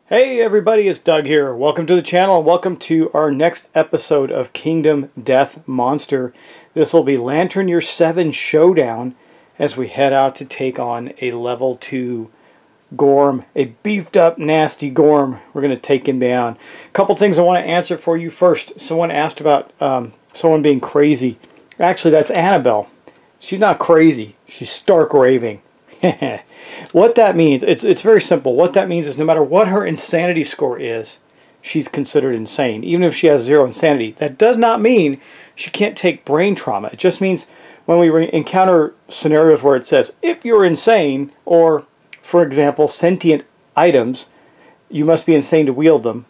Hey everybody, it's Doug here. Welcome to the channel and welcome to our next episode of Kingdom Death Monster. This will be Lantern Year 7 Showdown as we head out to take on a level 2 gorm, a beefed up nasty gorm. We're going to take him down. A couple things I want to answer for you first. Someone asked about someone being crazy. Actually, that's Annabelle. She's not crazy. She's stark raving. What that means, it's very simple. What that means is no matter what her insanity score is, she's considered insane. Even if she has 0 insanity. That does not mean she can't take brain trauma. It just means when we encounter scenarios where it says, if you're insane, or, for example, sentient items, you must be insane to wield them,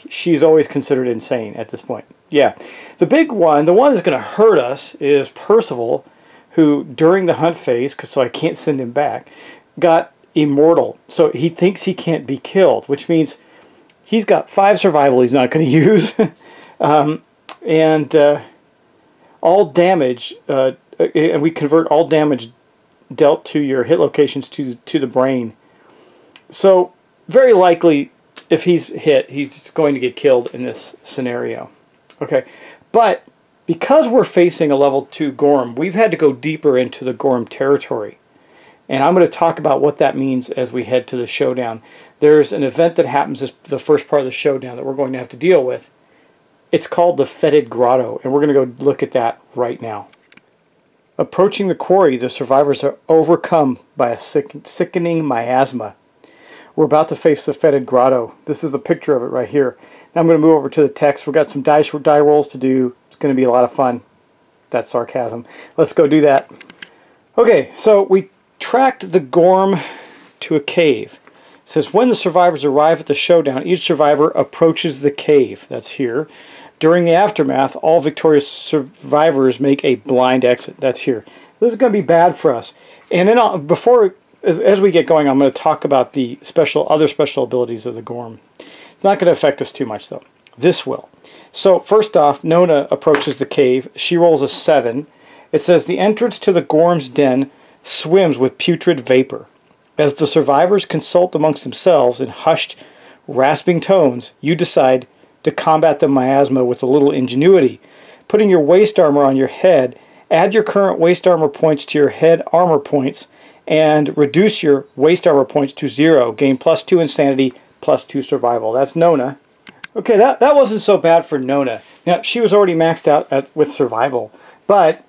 she's always considered insane at this point. Yeah. The big one, the one that's going to hurt us, is Percival, who, during the hunt phase, so I can't send him back, got immortal. So he thinks he can't be killed, which means he's got 5 survival he's not going to use. All damage, and we convert all damage dealt to your hit locations to the brain. So very likely, if he's hit, he's just going to get killed in this scenario. Okay, but because we're facing a level 2 gorm, we've had to go deeper into the gorm territory. And I'm going to talk about what that means as we head to the showdown. There's an event that happens as the first part of the showdown that we're going to have to deal with. It's called the fetid grotto, and we're going to go look at that right now. Approaching the quarry, the survivors are overcome by a sickening miasma. We're about to face the fetid grotto. This is the picture of it right here. Now I'm going to move over to the text. We've got some die rolls to do. It's going to be a lot of fun. That's sarcasm. Let's go do that. Okay, so we tracked the gorm to a cave. It says, when the survivors arrive at the showdown, each survivor approaches the cave. That's here. During the aftermath, all victorious survivors make a blind exit. That's here. This is going to be bad for us. And then as we get going, I'm going to talk about the other special abilities of the gorm. It's not going to affect us too much, though. This will. So, first off, Nona approaches the cave. She rolls a 7. It says, the entrance to the gorm's den swims with putrid vapor. As the survivors consult amongst themselves in hushed, rasping tones, you decide to combat the miasma with a little ingenuity. Putting your waist armor on your head, add your current waist armor points to your head armor points, and reduce your waist armor points to 0. Gain +2 insanity, +2 survival. That's Nona. Okay, that wasn't so bad for Nona. Now, she was already maxed out with survival, but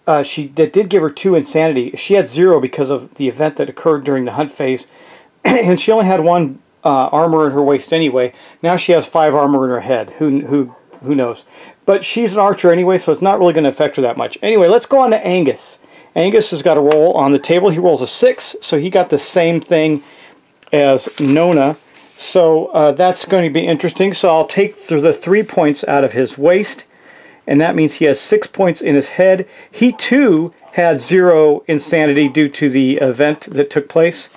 that did give her 2 insanity. She had 0 because of the event that occurred during the hunt phase, and she only had 1 armor in her waist anyway. Now she has 5 armor in her head. Who knows? But she's an archer anyway, so it's not really going to affect her that much. Anyway, let's go on to Angus. Angus has got a roll on the table. He rolls a 6, so he got the same thing as Nona. So that's going to be interesting. So I'll take the 3 points out of his waist, and that means he has 6 points in his head. He too had 0 insanity due to the event that took place,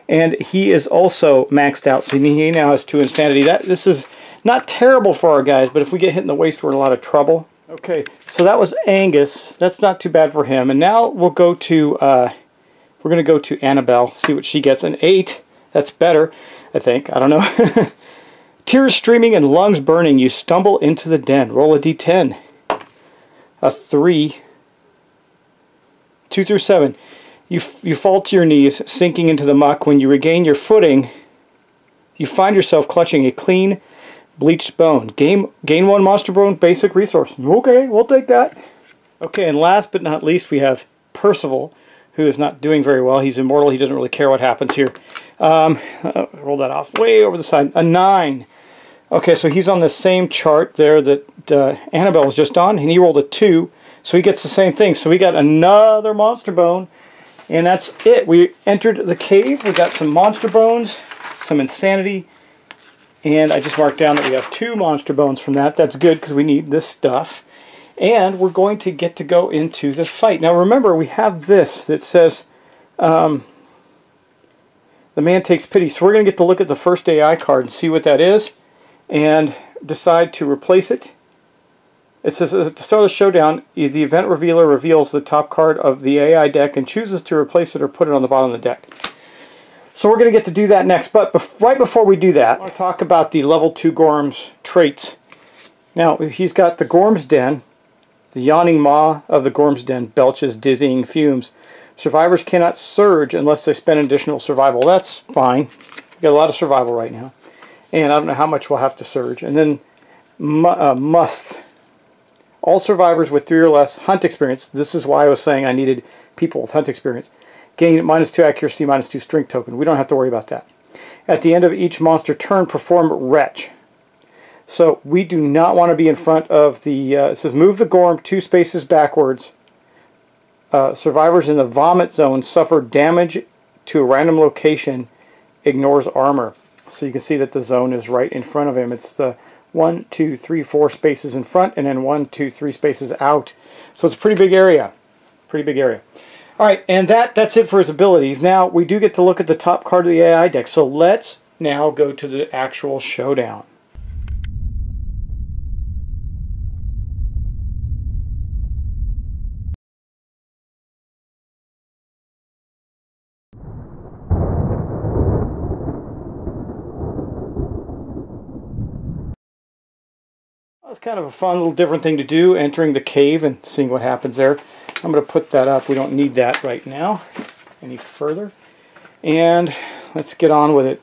and he is also maxed out, so he now has 2 insanity. This is not terrible for our guys, but if we get hit in the waist, we're in a lot of trouble. Okay, so that was Angus. That's not too bad for him. And now we'll go to we're going to go to Annabelle, see what she gets. An 8. That's better, I think. I don't know. Tears streaming and lungs burning, you stumble into the den. Roll a d10. A 3. 2 through 7. You fall to your knees, sinking into the muck. When you regain your footing, you find yourself clutching a clean, bleached bone. Gain 1 monster bone basic resource. Okay, we'll take that. Okay, and last but not least, we have Percival, who is not doing very well. He's immortal. He doesn't really care what happens here. Roll that off way over the side. A 9. Okay, so he's on the same chart there that Annabelle was just on, and he rolled a 2, so he gets the same thing. So we got another monster bone, and that's it. We entered the cave. We got some monster bones, some insanity, and I just marked down that we have 2 monster bones from that. That's good because we need this stuff. And we're going to get to go into the fight. Now remember, we have this that says the man takes pity. So we're going to get to look at the first AI card and see what that is and decide to replace it. It says at the start of the showdown, the event revealer reveals the top card of the AI deck and chooses to replace it or put it on the bottom of the deck. So we're going to get to do that next, but right before we do that, I want to talk about the level 2 Gorm's traits. Now, he's got the Gorm's Den. The yawning maw of the Gorm's Den belches dizzying fumes. Survivors cannot surge unless they spend additional survival. That's fine. We've got a lot of survival right now. And I don't know how much we'll have to surge. And then must. All survivors with 3 or less hunt experience. This is why I was saying I needed people with hunt experience. Gain -2 accuracy, -2 strength token. We don't have to worry about that. At the end of each monster turn, perform retch. So we do not want to be in front of the... it says move the Gorm 2 spaces backwards. Survivors in the vomit zone suffer damage to a random location. Ignores armor. So you can see that the zone is right in front of him. It's the 1, 2, 3, 4 spaces in front, and then 1, 2, 3 spaces out. So it's a pretty big area. Pretty big area. All right, and that's it for his abilities. Now we do get to look at the top card of the AI deck. So let's now go to the actual showdown. It's kind of a fun little different thing to do, entering the cave and seeing what happens there. I'm going to put that up. We don't need that right now any further. And let's get on with it.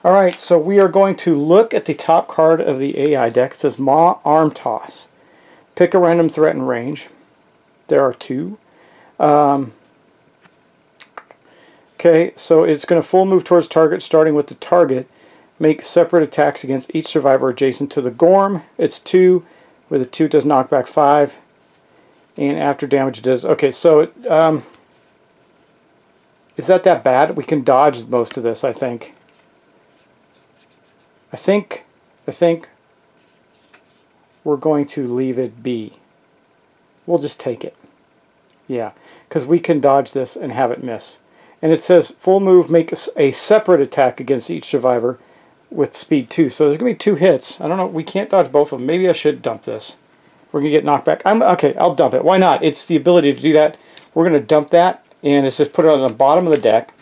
Alright, so we are going to look at the top card of the AI deck. It says Maw Arm Toss. Pick a random threat and range. There are 2. Okay, so it's going to full move towards target, starting with the target. Make separate attacks against each survivor adjacent to the Gorm. It's 2. With a 2 it does knockback 5. And after damage it does... Okay, so it, is that bad? We can dodge most of this, I think. I think we're going to leave it be. We'll just take it. Yeah, because we can dodge this and have it miss. And it says full move, make a separate attack against each survivor with speed 2. So there's going to be 2 hits. I don't know. We can't dodge both of them. Maybe I should dump this. We're going to get knocked back. Okay, I'll dump it. Why not? It's the ability to do that. We're going to dump that, and it says put it on the bottom of the deck.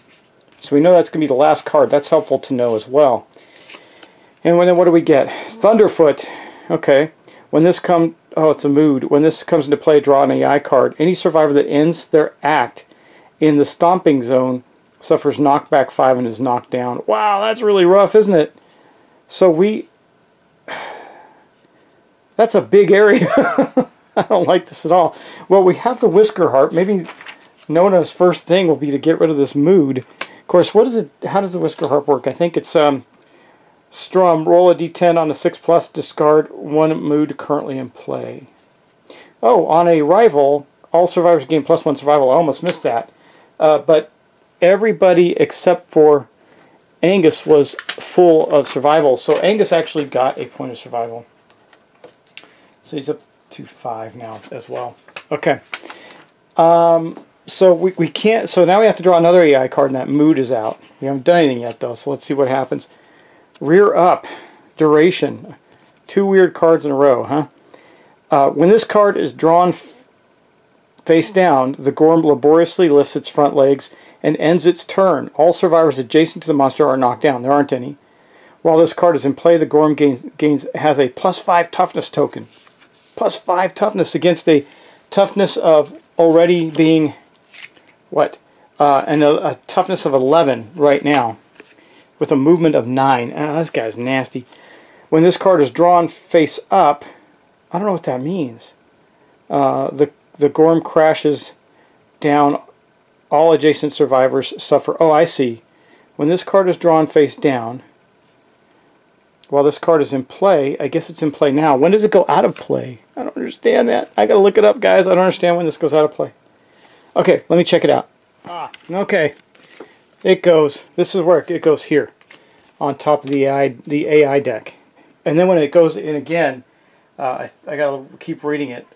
So we know that's going to be the last card. That's helpful to know as well. And then what do we get? Thunderfoot. Okay. When this comes... Oh, it's a mood. When this comes into play, draw an AI card. Any survivor that ends their act in the stomping zone suffers knockback 5 and is knocked down. Wow, that's really rough, isn't it? So we... That's a big area. I don't like this at all. Well, we have the Whisker Harp. Maybe Nona's first thing will be to get rid of this mood. Of course, what is it? How does the Whisker Harp work? I think it's strum. Roll a d10 on a 6+, discard 1 mood currently in play. Oh, on a rival, all survivors gain +1 survival. I almost missed that. But everybody except for Angus was full of survival. So Angus actually got a point of survival. So he's up to 5 now as well. Okay. So we can't. So now we have to draw another AI card, and that mood is out. We haven't done anything yet, though. So let's see what happens. Rear up, duration. 2 weird cards in a row, huh? When this card is drawn face down, the Gorm laboriously lifts its front legs and ends its turn. All survivors adjacent to the monster are knocked down. There aren't any. While this card is in play, the Gorm has a +5 toughness token. +5 toughness against a toughness of already being, what? And a toughness of 11 right now, with a movement of 9. This guy's nasty. When this card is drawn face up, I don't know what that means. The Gorm crashes down. All adjacent survivors suffer. Oh, I see. When this card is drawn face down, while this card is in play, I guess it's in play now. When does it go out of play? I don't understand that. I gotta look it up, guys. I don't understand when this goes out of play. Okay, let me check it out. Okay. It goes, this is where it goes here, on top of the AI deck. And then when it goes in again, I gotta keep reading it.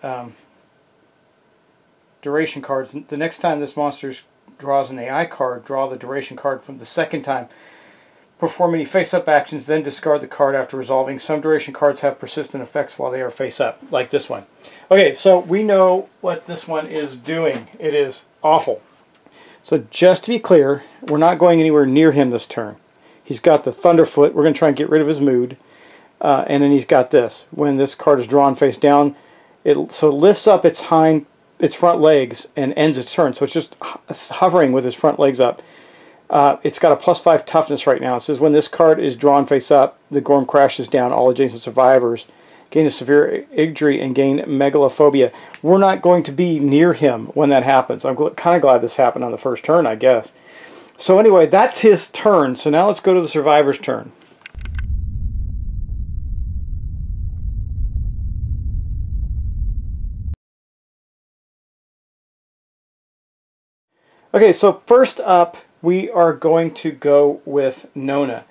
Duration cards. The next time this monster draws an AI card, draw the duration card from the second time. Perform any face-up actions, then discard the card after resolving. Some duration cards have persistent effects while they are face-up, like this one. Okay, so we know what this one is doing. It is awful. So just to be clear, we're not going anywhere near him this turn. He's got the Thunderfoot. We're going to try and get rid of his mood. And then he's got this. When this card is drawn face down, it lifts up its front legs and ends its turn. So it's just hovering with his front legs up. It's got a +5 toughness right now. It says when this card is drawn face up, the gorm crashes down. All adjacent survivors gain a severe injury and gain megalophobia. We're not going to be near him when that happens. I'm kind of glad this happened on the first turn, I guess. So anyway, that's his turn. So now let's go to the survivor's turn. Okay, so first up, we are going to go with Nona.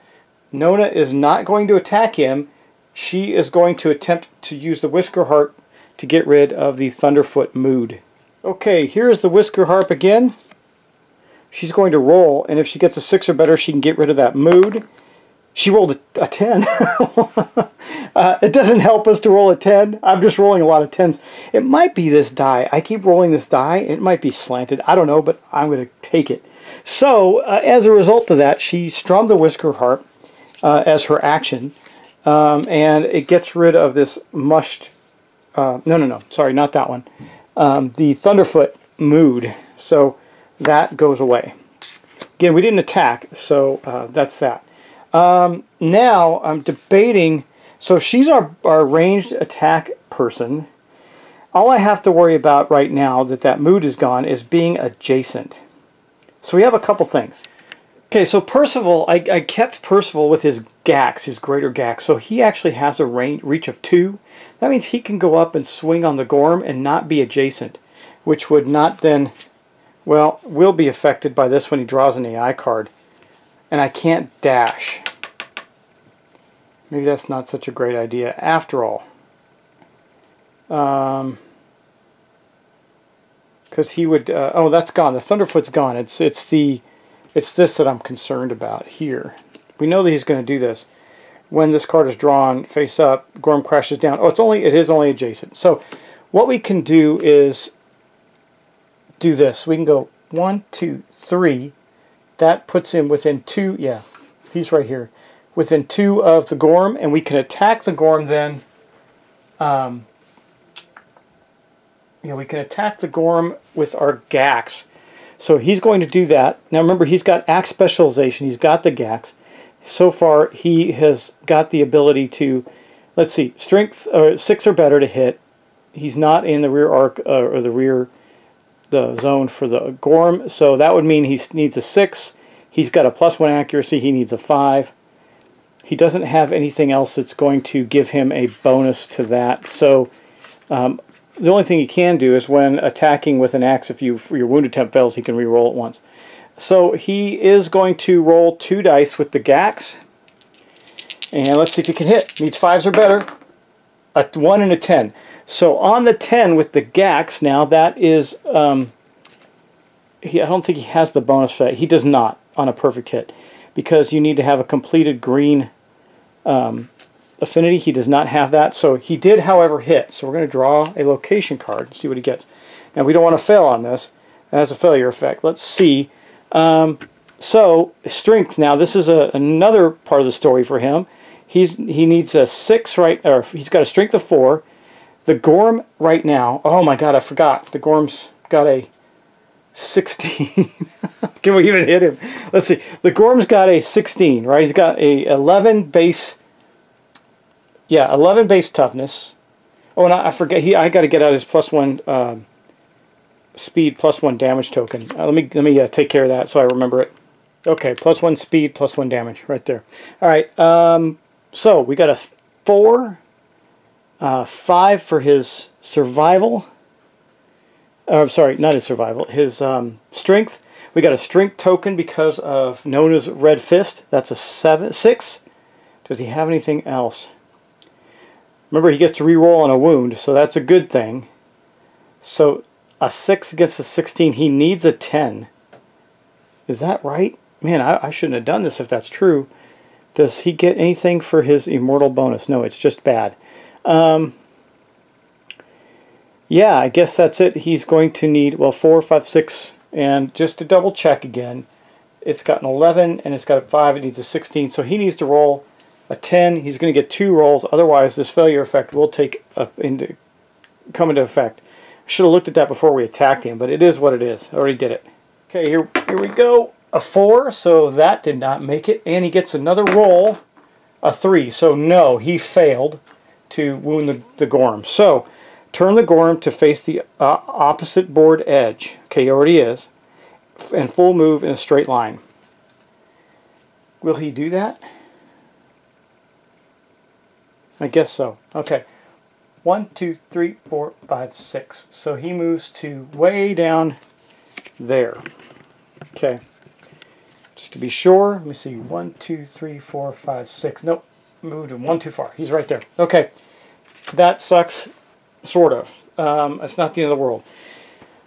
Nona is not going to attack him. She is going to attempt to use the Whisker Harp to get rid of the Thunderfoot mood. Okay, here's the Whisker Harp again. She's going to roll, and if she gets a 6 or better, she can get rid of that mood. She rolled a 10. It doesn't help us to roll a 10. I'm just rolling a lot of 10s. It might be this die. I keep rolling this die. It might be slanted. I don't know, but I'm going to take it. So, as a result of that, she strummed the Whisker Harp as her action. And it gets rid of this mushed... no, sorry, not that one. The Thunderfoot mood. So, that goes away. Again, we didn't attack, so that's that. Now I'm debating, so she's our ranged attack person. All I have to worry about right now that mood is gone is being adjacent. So we have a couple things. Okay, so Percival, I kept Percival with his Gax, his greater Gax, so he actually has a reach of 2. That means he can go up and swing on the Gorm and not be adjacent, which would not then, well, will be affected by this when he draws an AI card. And I can't dash. Maybe that's not such a great idea after all. Because he would... oh, that's gone. The Thunderfoot's gone. It's this that I'm concerned about here. We know that he's going to do this. When this card is drawn face up, Gorm crashes down. Oh, it is only adjacent. So what we can do is do this. We can go 1, 2, 3. That puts him within 2, yeah, he's right here, within 2 of the Gorm, and we can attack the Gorm then. We can attack the Gorm with our Gax. So he's going to do that. Now remember, he's got Axe Specialization, he's got the Gax. So far, he has got the ability to, let's see, Strength 6 or better to hit. He's not in the rear arc, or the zone for the Gorm, so that would mean he needs a 6. He's got a +1 accuracy, he needs a 5. He doesn't have anything else that's going to give him a bonus to that, so the only thing he can do is when attacking with an axe, if your wound attempt fails, he can re-roll it once. So he is going to roll 2 dice with the Gax, and let's see if he can hit. Needs 5s or better. A 1 and a 10. So on the 10 with the Gax, now that is, I don't think he has the bonus for that. He does not on a perfect hit, because you need to have a completed green affinity. He does not have that. So he did, however, hit. So we're going to draw a location card and see what he gets. Now we don't want to fail on this. It has a failure effect. Let's see. So strength. Now this is another part of the story for him. He needs a 6, right? Or he's got a strength of 4. The Gorm right now, oh my god, I forgot. The Gorm's got a 16. Can we even hit him? Let's see. The Gorm's got a 16, right? He's got a 11 base, 11 base toughness. Oh, and I forget, I got to get out his +1 speed, +1 damage token. Let me take care of that so I remember it. Okay, +1 speed, +1 damage, right there. All right, so we got a 4. 5 for his survival. I'm sorry, not his survival. His strength. We got a strength token because of Nona's Red Fist. That's a 6. Does he have anything else? Remember, he gets to re-roll on a wound, so that's a good thing. So a 6 against a 16. He needs a 10. Is that right? Man, I shouldn't have done this if that's true. Does he get anything for his immortal bonus? No, it's just bad. Yeah, I guess that's it. He's going to need, well, 4, 5, 6. And just to double check again, it's got an 11 and it's got a 5. It needs a 16, so he needs to roll a 10. He's going to get 2 rolls. Otherwise, this failure effect will come into effect. I should have looked at that before we attacked him, but it is what it is. I already did it. Okay, here we go. A 4, so that did not make it. And he gets another roll, a 3. So no, he failed to wound the gorm. So turn the gorm to face the opposite board edge. Okay, he already is. And full move in a straight line. Will he do that? I guess so. Okay. 1, 2, 3, 4, 5, 6. So he moves to way down there. Okay. Just to be sure, let me see. 1, 2, 3, 4, 5, 6. Nope. Moved him one too far. He's right there. Okay. That sucks. Sort of. It's not the end of the world.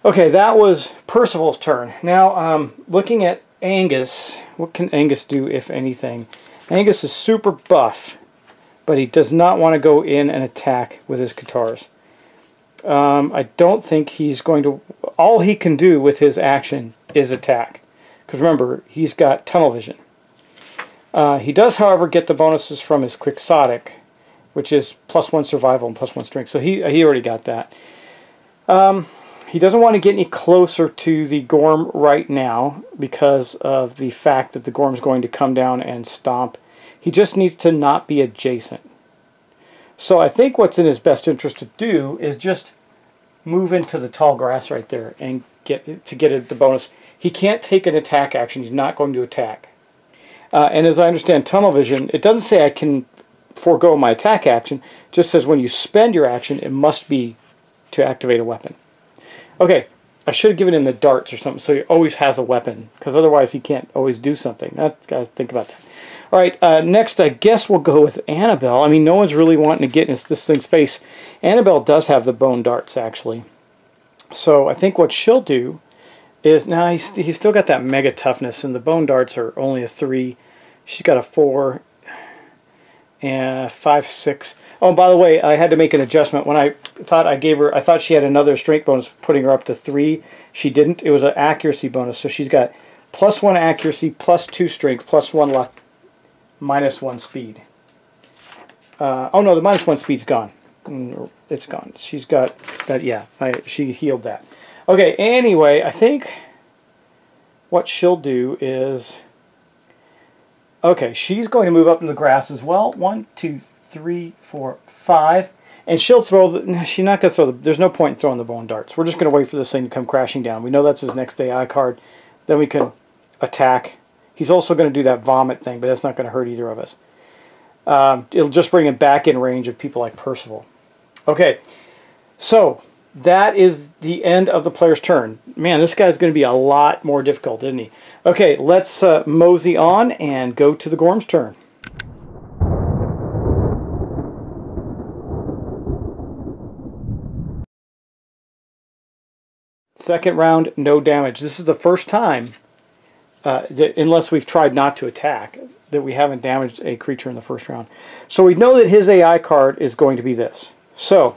Okay, that was Percival's turn. Now, looking at Angus, what can Angus do, if anything? Angus is super buff, but he does not want to go in and attack with his guitars. I don't think he's going to... All he can do with his action is attack. Because remember, he's got tunnel vision. He does, however, get the bonuses from his quixotic, which is +1 survival and +1 strength. So he already got that. He doesn't want to get any closer to the gorm right now because of the fact that the gorm's going to come down and stomp. He just needs to not be adjacent. So I think what's in his best interest to do is just move into the tall grass right there and get the bonus. He can't take an attack action. He's not going to attack. And as I understand tunnel vision, it doesn't say I can forego my attack action. It just says when you spend your action, it must be to activate a weapon. Okay, I should have given him the darts or something so he always has a weapon, because otherwise he can't always do something. I've got to think about that. All right, next I guess we'll go with Annabelle. I mean, no one's really wanting to get in this thing's face. Annabelle does have the bone darts, actually. So I think what she'll do is, now he's still got that mega toughness, and the bone darts are only a 3. She's got a 4 and 5, 6. Oh, and by the way, I had to make an adjustment. When I thought I thought she had another strength bonus, putting her up to 3. She didn't. It was an accuracy bonus, so she's got +1 accuracy, +2 strength, +1 luck, -1 speed. Oh no, the -1 speed's gone. It's gone. She's got that. Yeah, she healed that. Okay. Anyway, I think what she'll do is, okay, she's going to move up in the grass as well. 1, 2, 3, 4, 5. And she'll throw the... She's not going to throw the... There's no point in throwing the bone darts. We're just going to wait for this thing to come crashing down. We know that's his next AI card. Then we can attack. He's also going to do that vomit thing, but that's not going to hurt either of us. It'll just bring him back in range of people like Percival. Okay, so that is the end of the player's turn. Man, this guy's going to be a lot more difficult, isn't he? Okay, let's mosey on and go to the gorm's turn. Second round, no damage. This is the first time, unless we've tried not to attack, that we haven't damaged a creature in the first round. So we know that his AI card is going to be this. So,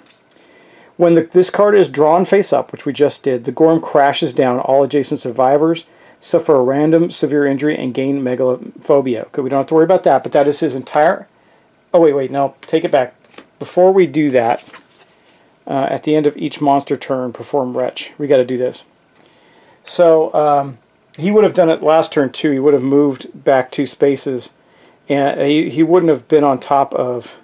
when this card is drawn face up, which we just did, the gorm crashes down all adjacent survivors, suffer a random severe injury, and gain megalophobia. Okay, we don't have to worry about that, but that is his entire... Oh, wait, no, take it back. Before we do that, at the end of each monster turn, perform retch. We got to do this. So, he would have done it last turn too. He would have moved back 2 spaces, and he wouldn't have been on top of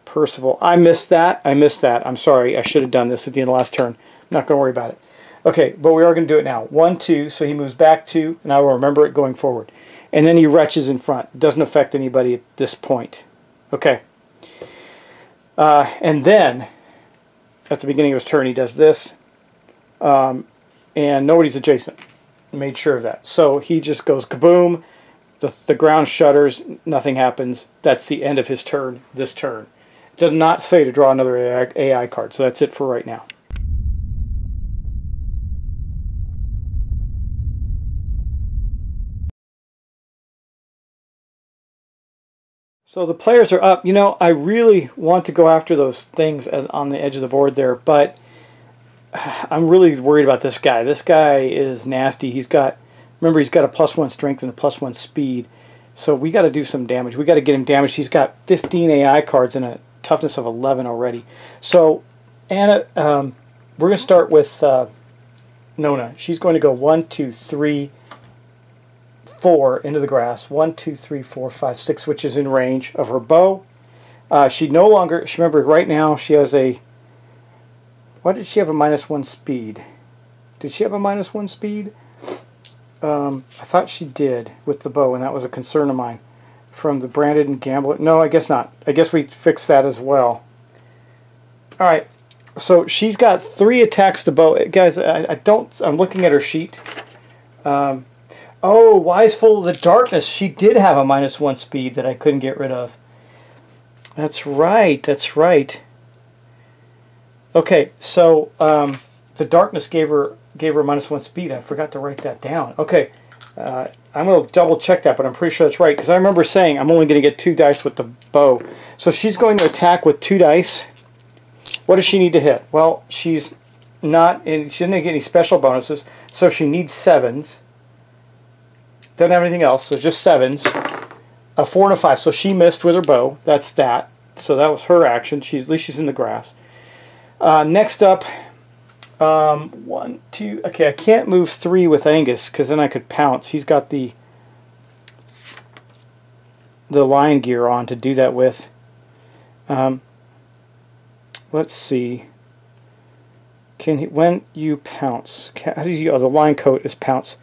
Percival. I missed that. I'm sorry. I should have done this at the end of last turn. I'm not going to worry about it. Okay, but we are going to do it now. 1, 2, so he moves back 2, and I will remember it going forward. And then he retches in front. It doesn't affect anybody at this point. Okay. And then, at the beginning of his turn, he does this, and nobody's adjacent. I made sure of that. So he just goes kaboom, the ground shudders, nothing happens. That's the end of his turn, this turn. It does not say to draw another AI card, so that's it for right now. So the players are up. You know, I really want to go after those things on the edge of the board there, but I'm really worried about this guy. This guy is nasty. Remember, he's got a +1 strength and a +1 speed. So we got to do some damage. We got to get him damaged. He's got 15 AI cards and a toughness of 11 already. So, Anna, we're going to start with Nona. She's going to go 1, 2, 3, 4 into the grass. 1, 2, 3, 4, 5, 6, which is in range of her bow. She no longer, remember right now she has a, why did she have a -1 speed? Did she have a -1 speed? I thought she did with the bow, and that was a concern of mine from the Branded and Gambler. No, I guess not. I guess we fixed that as well. All right, so she's got 3 attacks to bow. Guys, I'm looking at her sheet. Oh, Wise Full of the Darkness. She did have a -1 speed that I couldn't get rid of. That's right. That's right. Okay, so the darkness gave her -1 speed. I forgot to write that down. Okay, I'm going to double check that, but I'm pretty sure that's right because I remember saying I'm only going to get 2 dice with the bow. So she's going to attack with 2 dice. What does she need to hit? Well, she's not, and she didn't get any special bonuses, so she needs 7s. Doesn't have anything else, so just 7s. A 4 and a 5, so she missed with her bow. That's that. So that was her action. At least she's in the grass. Next up, 1, 2. Okay, I can't move 3 with Angus because then I could pounce. He's got the lion gear on to do that with. Let's see. When you pounce? How do you? Oh, the lion coat is pounce.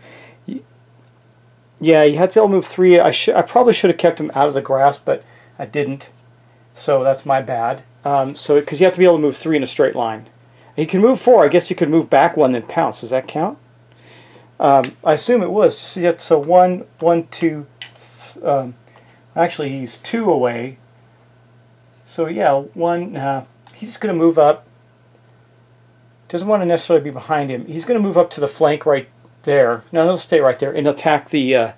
Yeah, you have to be able to move 3. I probably should have kept him out of the grass, but I didn't. So that's my bad. Because you have to be able to move 3 in a straight line. He can move 4. I guess you could move back 1 then pounce. Does that count? I assume it was. So 1, 1, 2. Actually, he's 2 away. So yeah, 1. He's going to move up. Doesn't want to necessarily be behind him. He's going to move up to the flank right there. No, he'll stay right there and attack the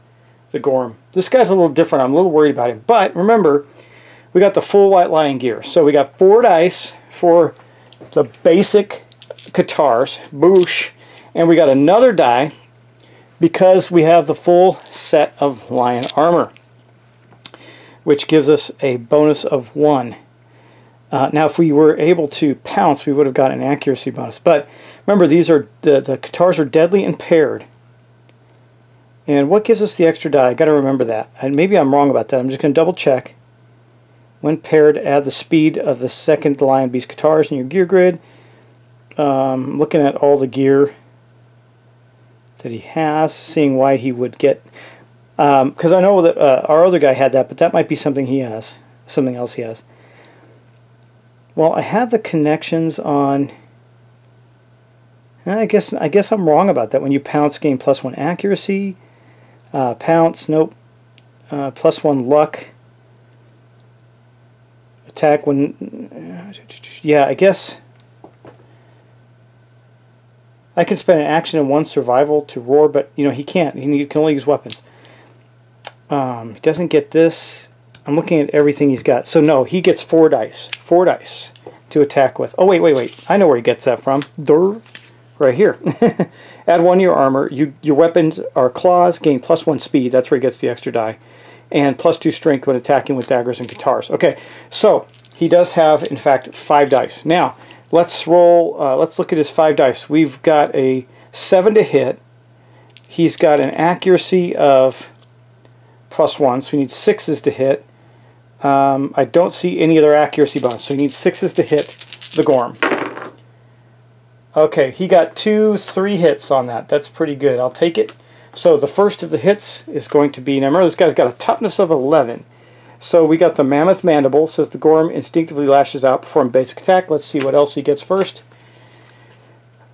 gorm. This guy's a little different. I'm a little worried about him. But remember, we got the full white lion gear. So we got 4 dice for the basic guitars, boosh, and we got another die because we have the full set of lion armor, which gives us a bonus of 1. Now, if we were able to pounce, we would have got an accuracy bonus. But remember, these are the guitars are deadly and paired. And what gives us the extra die? I got to remember that. And maybe I'm wrong about that. I'm just going to double check. When paired, add the speed of the second Lion Beast guitars in your gear grid. Looking at all the gear that he has, seeing why he would get. Because I know that our other guy had that, but that might be something he has, something else he has. Well, I have the connections on. I guess I'm wrong about that. When you pounce, gain +1 accuracy. Pounce, nope. +1 luck. Attack when. Yeah, I guess. I can spend an action and 1 survival to roar, but you know he can't. He can only use weapons. He doesn't get this. I'm looking at everything he's got. So no, he gets 4 dice. 4 dice to attack with. Oh, wait. I know where he gets that from. Durr. Right here. Add 1 to your armor. Your weapons are claws, gain +1 speed. That's where he gets the extra die. And +2 strength when attacking with daggers and guitars. Okay, so he does have, in fact, 5 dice. Now, let's roll. Let's look at his 5 dice. We've got a 7 to hit. He's got an accuracy of +1, so he needs 6s to hit. I don't see any other accuracy bonus, so he needs 6s to hit the gorm. Okay, he got 3 hits on that. That's pretty good. I'll take it. So the first of the hits is going to be, now remember this guy's got a toughness of 11. So we got the Mammoth Mandible. Says the gorm instinctively lashes out, perform basic attack. Let's see what else he gets first.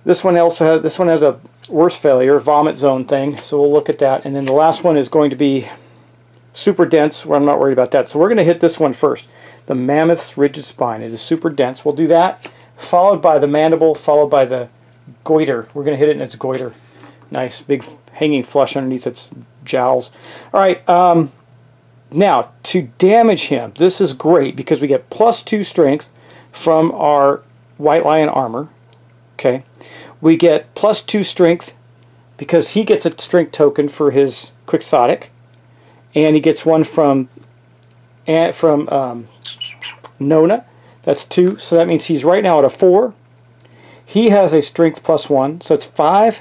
This one has a worse failure, vomit zone thing. So we'll look at that. And then the last one is going to be super dense, where I'm not worried about that. So we're going to hit this one first. The Mammoth's rigid spine. It is super dense. We'll do that, followed by the mandible, followed by the goiter. We're going to hit it in its goiter. Nice, big hanging flush underneath its jowls. All right, now to damage him, this is great because we get +2 strength from our White Lion armor. Okay, We get +2 strength because he gets a strength token for his quixotic, and he gets one from Nona. That's 2, so that means he's right now at a 4. He has a strength +1, so it's 5.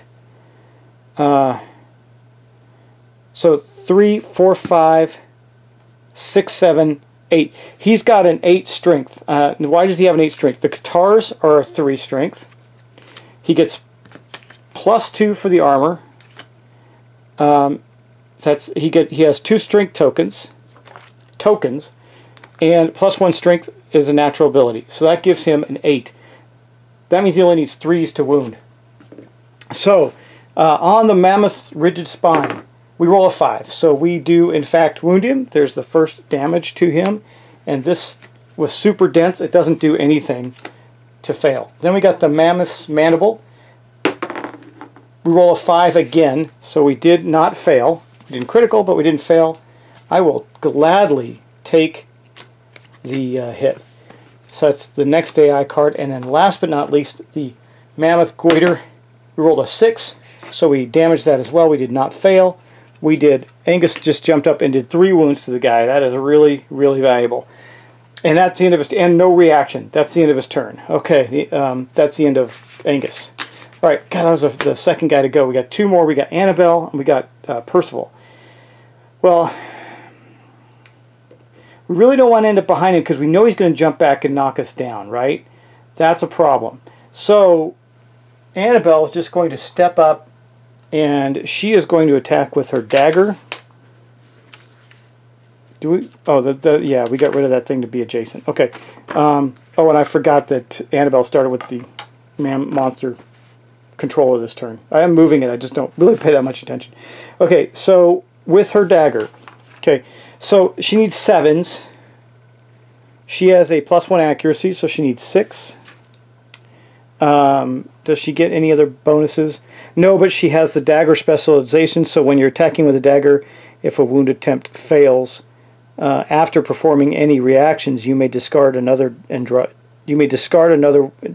So 3, 4, 5, 6, 7, 8. He's got an 8 strength. Why does he have an 8 strength? The guitars are a 3 strength. He gets +2 for the armor. He has 2 strength tokens, and +1 strength is a natural ability. So that gives him an 8. That means he only needs 3s to wound. So on the Mammoth Rigid Spine, we roll a 5. So we do, in fact, wound him. There's the first damage to him. And this was super dense. It doesn't do anything to fail. Then we got the Mammoth's Mandible. We roll a 5 again. So we did not fail. We didn't critical, but we didn't fail. I will gladly take the hit. So that's the next AI card. And then last but not least, the Mammoth Goiter. We rolled a 6, so we damaged that as well. We did not fail. We did. Angus just jumped up and did 3 wounds to the guy. That is really, really valuable. And that's the end of his, and no reaction. That's the end of his turn. Okay, that's the end of Angus. All right, God, that was the second guy to go. We got 2 more. We got Annabelle and we got Percival. Well, we really don't want to end up behind him because we know he's going to jump back and knock us down, right? That's a problem. So Annabelle is just going to step up, and she is going to attack with her dagger. Do we? Oh, yeah, we got rid of that thing to be adjacent. Okay. Oh, and I forgot that Annabelle started with the monster controller this turn. I am moving it. I just don't really pay that much attention. Okay, so with her dagger. Okay, so she needs 7s. She has a +1 accuracy, so she needs 6. Does she get any other bonuses? No, but she has the dagger specialization, so when you're attacking with a dagger, if a wound attempt fails, after performing any reactions, you may discard another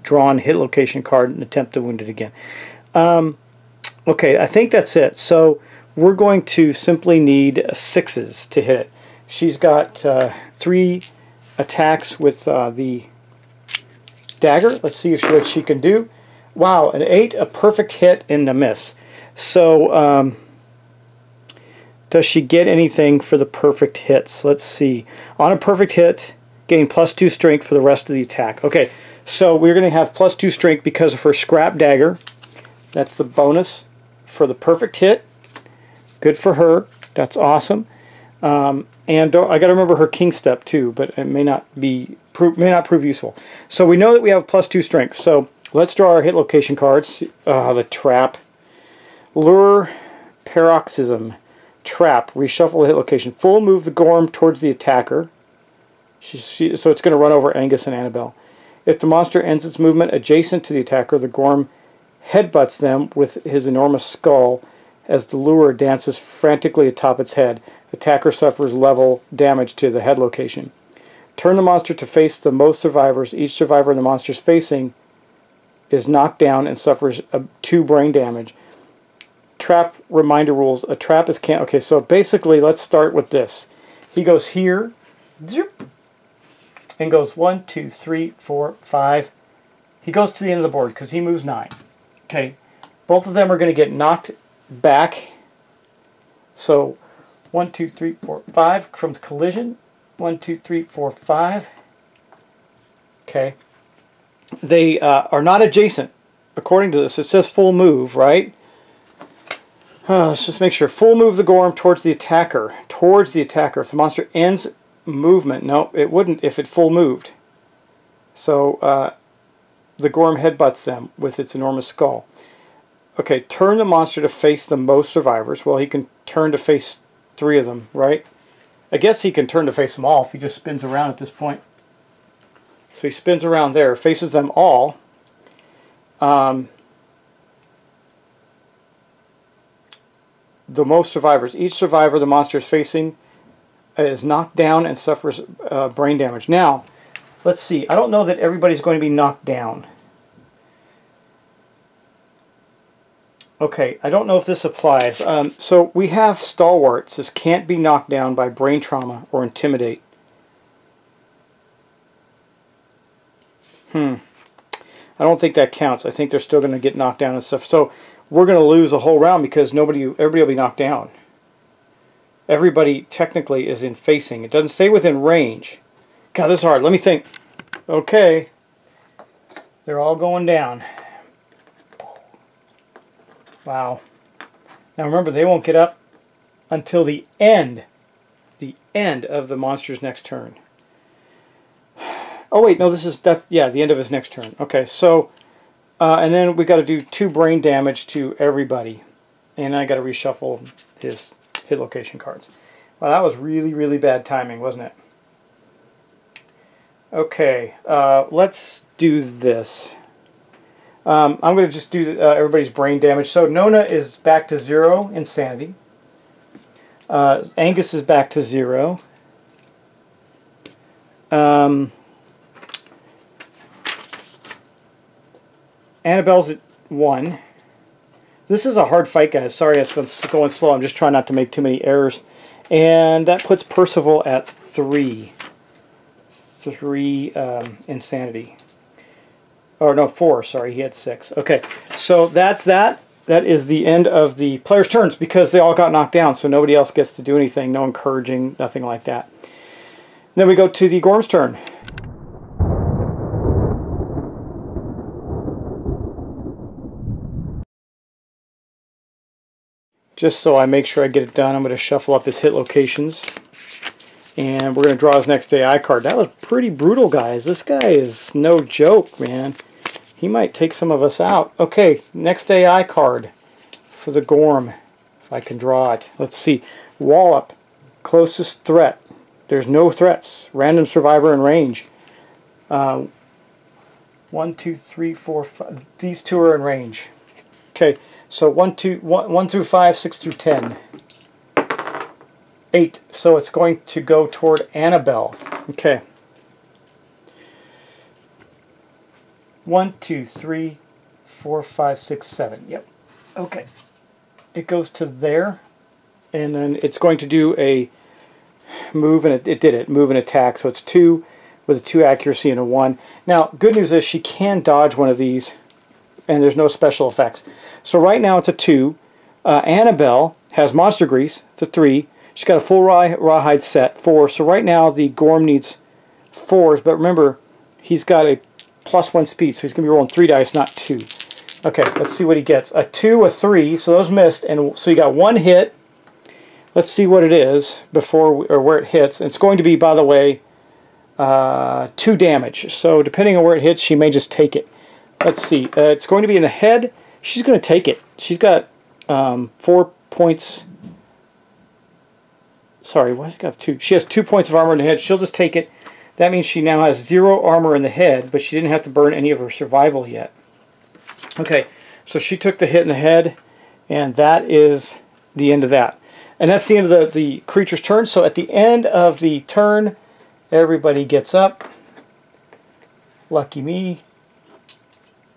drawn hit location card and attempt to wound it again. Okay, I think that's it. So we're going to simply need 6s to hit it. She's got 3 attacks with the dagger. Let's see what she can do. Wow, an 8, a perfect hit, and a miss. So, does she get anything for the perfect hits? Let's see. On a perfect hit, getting +2 strength for the rest of the attack. Okay, so we're going to have +2 strength because of her scrap dagger. That's the bonus for the perfect hit. Good for her. That's awesome. And I got to remember her king step too, but it may not prove useful. So we know that we have +2 strength. So let's draw our hit location cards. The trap, lure, paroxysm, trap. Reshuffle the hit location. Full move the gorm towards the attacker. So it's going to run over Angus and Annabelle. If the monster ends its movement adjacent to the attacker, the gorm headbutts them with his enormous skull as the lure dances frantically atop its head. The attacker suffers level damage to the head location. Turn the monster to face the most survivors. Each survivor the monster is facing is knocked down and suffers 2 brain damage. Trap reminder rules. A trap is can't. Okay, so basically, let's start with this. He goes here, and goes 1, 2, 3, 4, 5. He goes to the end of the board because he moves 9. Okay, both of them are going to get knocked back. So 1, 2, 3, 4, 5 from the collision. 1, 2, 3, 4, 5. Okay. They are not adjacent. According to this, it says full move, right? Let's just make sure. Full move the gorm towards the attacker. Towards the attacker. If the monster ends movement, no, it wouldn't if it full moved. So the gorm headbutts them with its enormous skull. Okay, turn the monster to face the most survivors. Well, he can turn to face 3 of them, right? I guess he can turn to face them all if he just spins around at this point. So he spins around there, faces them all. The most survivors. Each survivor the monster is facing is knocked down and suffers brain damage. Now, let's see. I don't know that everybody's going to be knocked down. Okay, I don't know if this applies. So we have stalwarts. This can't be knocked down by brain trauma or intimidate. I don't think that counts. I think they're still going to get knocked down and stuff. So we're going to lose a whole round because everybody will be knocked down. Everybody technically is in facing. It doesn't stay within range. God, this is hard. Let me think. Okay. They're all going down. Wow. Now remember, they won't get up until the end of the monster's next turn. Oh wait, no, yeah, the end of his next turn. Okay, so and then we got to do 2 brain damage to everybody, and I got to reshuffle his hit location cards. Well, that was really, really bad timing, wasn't it? Okay, let's do this. I'm going to just do everybody's brain damage. So Nona is back to 0 insanity. Angus is back to 0. Annabelle's at 1. This is a hard fight, guys. Sorry if I'm going slow. I'm just trying not to make too many errors. And that puts Percival at 3. 3 insanity. Or no, 4. Sorry, he had 6. Okay, so that's that. That is the end of the players' turns because they all got knocked down. So nobody else gets to do anything. No encouraging, nothing like that. Then we go to the Gorm's turn. Just so I make sure I get it done, I'm going to shuffle up his hit locations. And we're going to draw his next AI card. That was pretty brutal, guys. This guy is no joke, man. He might take some of us out. Okay, next AI card for the Gorm. If I can draw it. Let's see. Wallop. Closest threat. There's no threats. Random survivor in range. 1, 2, 3, 4, 5. These 2 are in range. Okay. So 1 through 5, 6 through 10. 8. So it's going to go toward Annabelle. Okay. 1, 2, 3, 4, 5, 6, 7. Yep. Okay. It goes to there. And then it's going to do a move, and it did it. Move and attack. So it's 2 with a 2 accuracy and a 1. Now, good news is she can dodge one of these, and there's no special effects. So right now it's a 2. Annabelle has Monster Grease. It's a 3. She's got a full rawhide set, 4. So right now the Gorm needs 4s, but remember, he's got a +1 speed, so he's going to be rolling 3 dice, not 2. Okay, let's see what he gets. A 2, a 3, so those missed, and so you got 1 hit. Let's see what it is or where it hits. It's going to be, by the way, 2 damage. So depending on where it hits, she may just take it. Let's see. It's going to be in the head. She's going to take it. She's got 4 points. Sorry, why she got 2? She has 2 points of armor in the head. She'll just take it. That means she now has 0 armor in the head, but she didn't have to burn any of her survival yet. Okay, so she took the hit in the head, and that is the end of that. And that's the end of the creature's turn. So at the end of the turn, everybody gets up. Lucky me.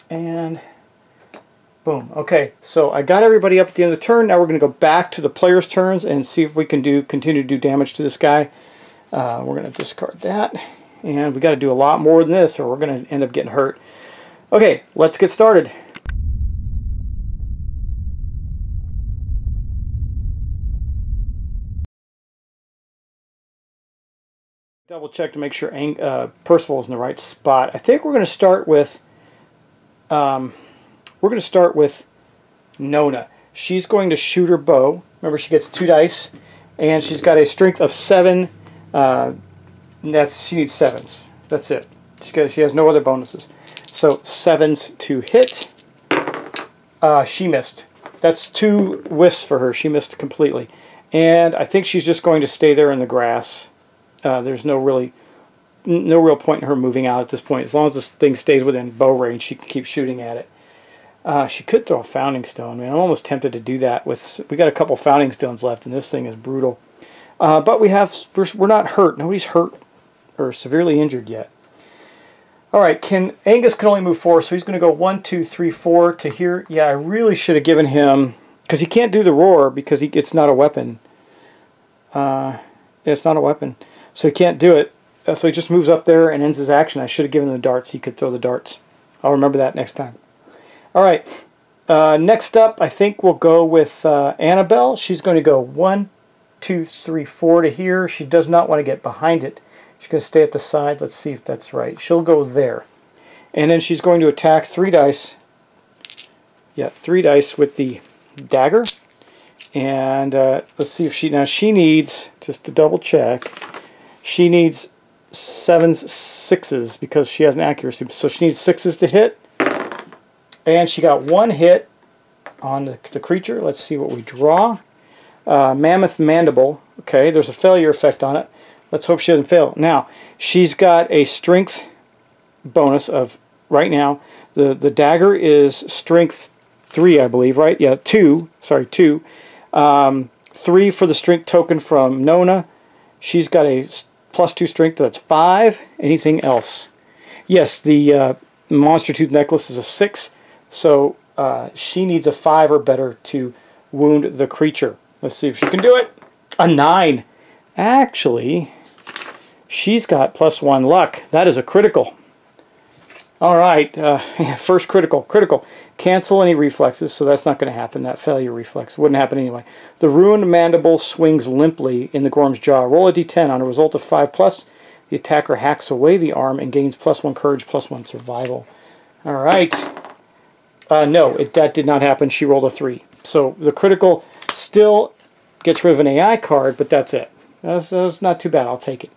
And boom. Okay, so I got everybody up at the end of the turn. Now we're going to go back to the players' turns and see if we can continue to do damage to this guy. We're going to discard that. And we got to do a lot more than this, or we're going to end up getting hurt. Okay, let's get started. Double check to make sure Percival's in the right spot. I think we're going to start with Nona. She's going to shoot her bow. Remember, she gets 2 dice, and she's got a strength of 7. She needs 7s. That's it. She has no other bonuses. So 7s to hit. She missed. That's 2 whiffs for her. She missed completely, and I think she's just going to stay there in the grass. There's no real point in her moving out at this point. As long as this thing stays within bow range, she can keep shooting at it. She could throw a founding stone. Man, I'm almost tempted to do that. We got a couple founding stones left, and this thing is brutal. But we're not hurt. Nobody's hurt or severely injured yet. All right, Angus can only move 4, so he's going to go 1, 2, 3, 4 to here. Yeah, I really should have given him, because he can't do the roar because it's not a weapon. It's not a weapon, so he can't do it. So he just moves up there and ends his action. I should have given him the darts. He could throw the darts. I'll remember that next time. All right, next up, I think we'll go with Annabelle. She's going to go 1, 2, 3, 4 to here. She does not want to get behind it. She's going to stay at the side. Let's see if that's right. She'll go there. And then she's going to attack 3 dice. Yeah, 3 dice with the dagger. And let's see if she needs, just to double check, she needs 7s, 6s because she has an accuracy. So she needs 6s to hit. And she got 1 hit on the creature. Let's see what we draw. Mammoth Mandible. Okay, there's a failure effect on it. Let's hope she doesn't fail. Now, she's got a strength bonus of, right now, the dagger is strength 3, I believe, right? Yeah, 2. Sorry, 2. 3 for the strength token from Nona. She's got a +2 strength, that's 5. Anything else? Yes, the Monster Tooth Necklace is a 6, so she needs a 5 or better to wound the creature. Let's see if she can do it. A 9. Actually, she's got +1 luck. That is a critical. All right, first critical. Critical. Cancel any reflexes, so that's not going to happen. That failure reflex wouldn't happen anyway. The ruined mandible swings limply in the gorm's jaw. Roll a d10. On a result of 5+, the attacker hacks away the arm and gains +1 courage, +1 survival. All right. No, that did not happen. She rolled a 3. So the critical still gets rid of an AI card, but that's it. That's not too bad. I'll take it.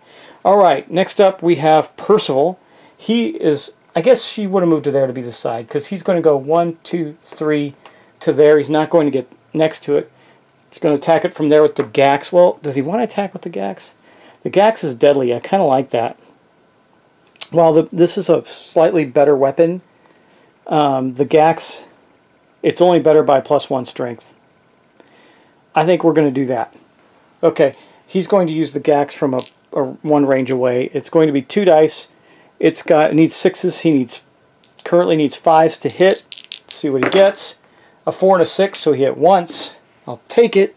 All right. Next up, we have Percival. He is... I guess she would have moved to there to be the side, because he's going to go 1, 2, 3 to there. He's not going to get next to it. He's going to attack it from there with the Gax. Well, does he want to attack with the Gax? The Gax is deadly. I kind of like that. While this is a slightly better weapon, the Gax, it's only better by +1 strength. I think we're going to do that. Okay, he's going to use the Gax from a 1 range away. It's going to be 2 dice. It needs 6s. He currently needs 5s to hit. Let's see what he gets. A 4 and a 6, so he hit once. I'll take it.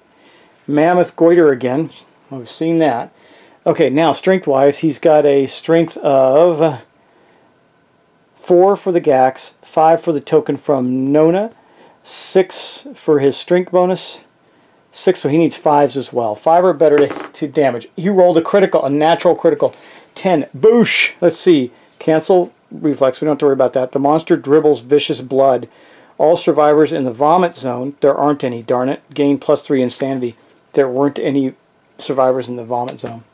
Mammoth Goiter again. We've seen that. Okay, now strength-wise, he's got a strength of 4 for the Gax, 5 for the token from Nona, 6 for his strength bonus, 6, so he needs 5s as well. 5 or better to damage. He rolled a critical, a natural critical. 10. Boosh! Let's see. Cancel reflex. We don't have to worry about that. The monster dribbles vicious blood. All survivors in the vomit zone. There aren't any, darn it. Gain +3 insanity. There weren't any survivors in the vomit zone.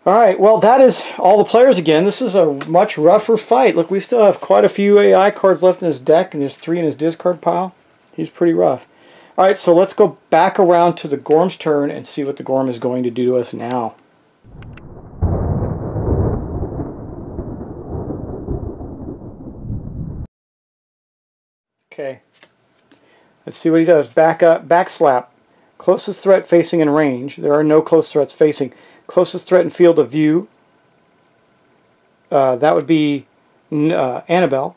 Alright, well that is all the players again. This is a much rougher fight. Look, we still have quite a few AI cards left in his deck, and there's 3 in his discard pile. He's pretty rough. Alright, so let's go back around to the Gorm's turn and see what the Gorm is going to do to us now. Okay, let's see what he does. Back up, back slap. Closest threat facing in range. There are no close threats facing. Closest threat in field of view. That would be Annabelle.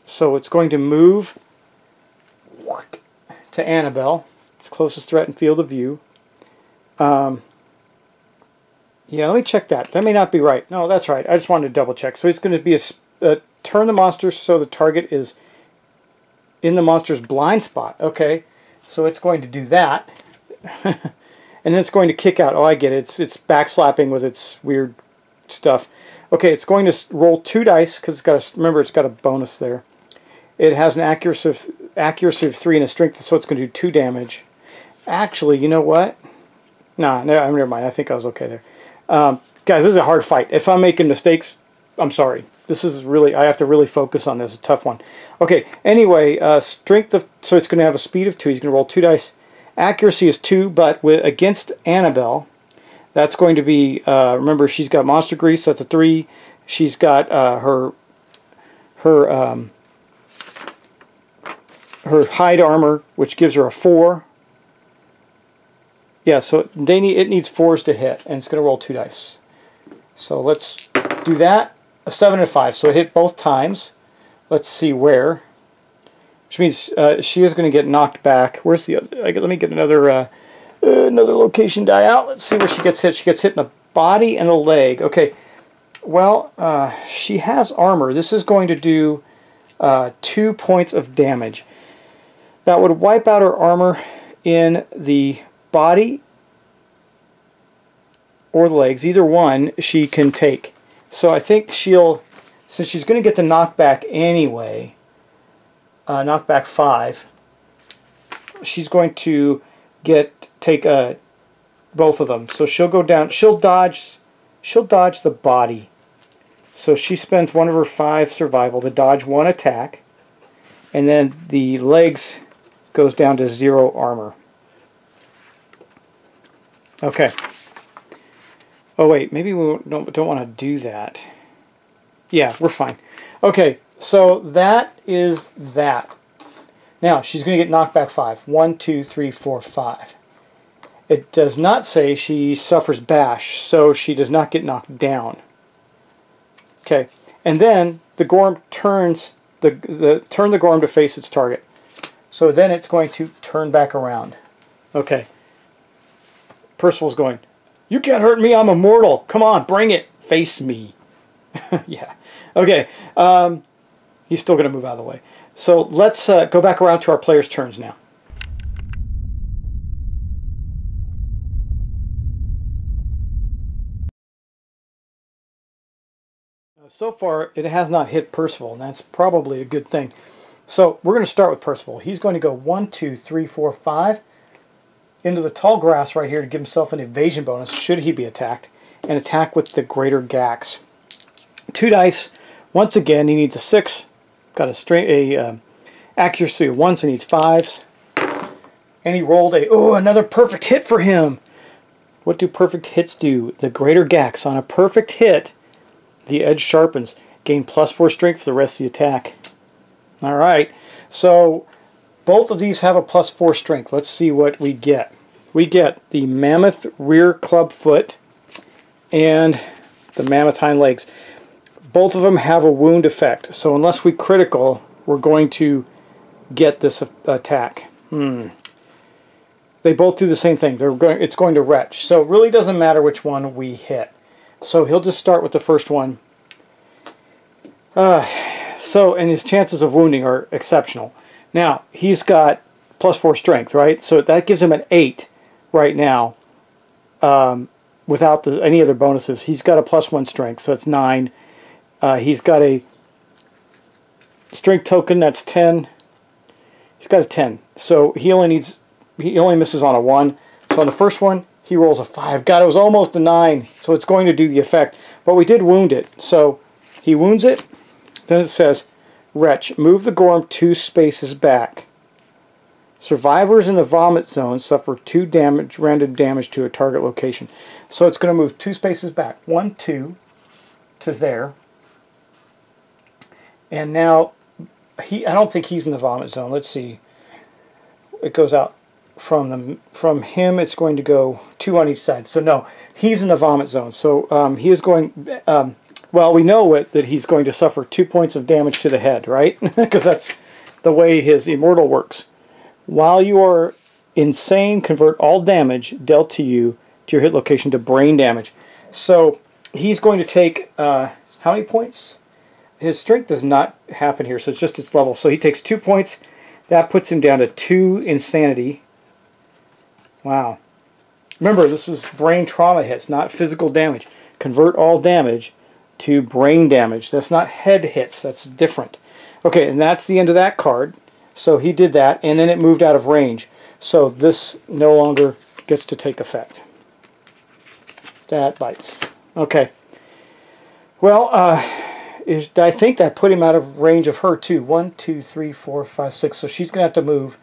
So it's going to move to Annabelle. It's closest threat in field of view. Yeah, let me check that. That may not be right. No, that's right. I just wanted to double check. So it's going to be turn the monster so the target is in the monster's blind spot. Okay, so it's going to do that. And then it's going to kick out. Oh, I get it. It's backslapping with its weird stuff. Okay, it's going to roll 2 dice because it's got remember it's got a bonus there. It has an accuracy of 3 and a strength, so it's going to do 2 damage. Actually, you know what? Nah, no, never mind. I think I was okay there. Guys, this is a hard fight. If I'm making mistakes, I'm sorry. This is really, I have to really focus on this. It's a tough one. Okay, anyway, strength of, so it's going to have a speed of 2. He's going to roll 2 dice. Accuracy is 2, but against Annabelle, that's going to be, remember, she's got monster grease, that's a 3. She's got her hide armor, which gives her a 4. Yeah, so it needs 4s to hit, and it's going to roll 2 dice. So let's do that. a 7 and 5. So it hit both times. Let's see where. Which means she is going to get knocked back. Where's the other? Let me get another location die out. Let's see where she gets hit. She gets hit in the body and the leg. Okay. Well, she has armor. This is going to do 2 points of damage. That would wipe out her armor in the body or the legs. Either one she can take. So I think she'll, since she's going to get the knockback anyway, knockback 5, she's going to take both of them. So she'll go down, she'll dodge the body. So she spends 1 of her 5 survival to dodge 1 attack, and then the legs goes down to 0 armor. Okay. Oh wait, maybe we don't want to do that. Yeah, we're fine. Okay, so that is that. Now, she's going to get knockback 5. 1, 2, 3, 4, 5. It does not say she suffers bash, so she does not get knocked down. Okay, and then the gorm turns turn the gorm to face its target. So then it's going to turn back around. Okay. Percival's going, "You can't hurt me, I'm immortal. Come on, bring it. Face me." Yeah. Okay. He's still going to move out of the way. So let's go back around to our players' turns now. So far, it has not hit Percival, and that's probably a good thing. So we're going to start with Percival. He's going to go 1, 2, 3, 4, 5 into the tall grass right here to give himself an evasion bonus should he be attacked, and attack with the greater Gax. 2 dice. Once again, he needs a 6. Got a accuracy of 1, so he needs 5s. And he rolled another perfect hit for him. What do perfect hits do? The greater Gax. On a perfect hit, the edge sharpens. Gain +4 strength for the rest of the attack. Alright, so both of these have a +4 strength. Let's see what we get. We get the mammoth rear club foot and the mammoth hind legs. Both of them have a wound effect, so unless we critical, we're going to get this attack. They both do the same thing. It's going to retch, so it really doesn't matter which one we hit. So he'll just start with the first one. And his chances of wounding are exceptional. Now, he's got +4 strength, right? So that gives him an 8 right now without any other bonuses. He's got a +1 strength, so it's 9. He's got a strength token, that's 10. He's got a 10. So he only misses on a 1. So on the first one, he rolls a 5. God, it was almost a 9. So it's going to do the effect. But we did wound it. So he wounds it. Then it says, "Wretch, move the gorm 2 spaces back. Survivors in the vomit zone suffer 2 random damage to a target location." So it's going to move 2 spaces back. 1, 2 to there. And now, I don't think he's in the vomit zone. Let's see. It goes out from him. It's going to go 2 on each side. So no, he's in the vomit zone. So he is going. Well, we know that he's going to suffer 2 points of damage to the head, right? Because that's the way his immortal works. While you are insane, convert all damage dealt to you to your hit location to brain damage. So he's going to take how many points? His strength does not happen here, so it's just its level. So he takes 2 points. That puts him down to 2 insanity. Wow. Remember, this is brain trauma hits, not physical damage. Convert all damage to brain damage. That's not head hits. That's different. Okay, and that's the end of that card. So he did that, and then it moved out of range. So this no longer gets to take effect. That bites. Okay. Well, I think that put him out of range of her too. 1, 2, 3, 4, 5, 6. So she's going to have to move.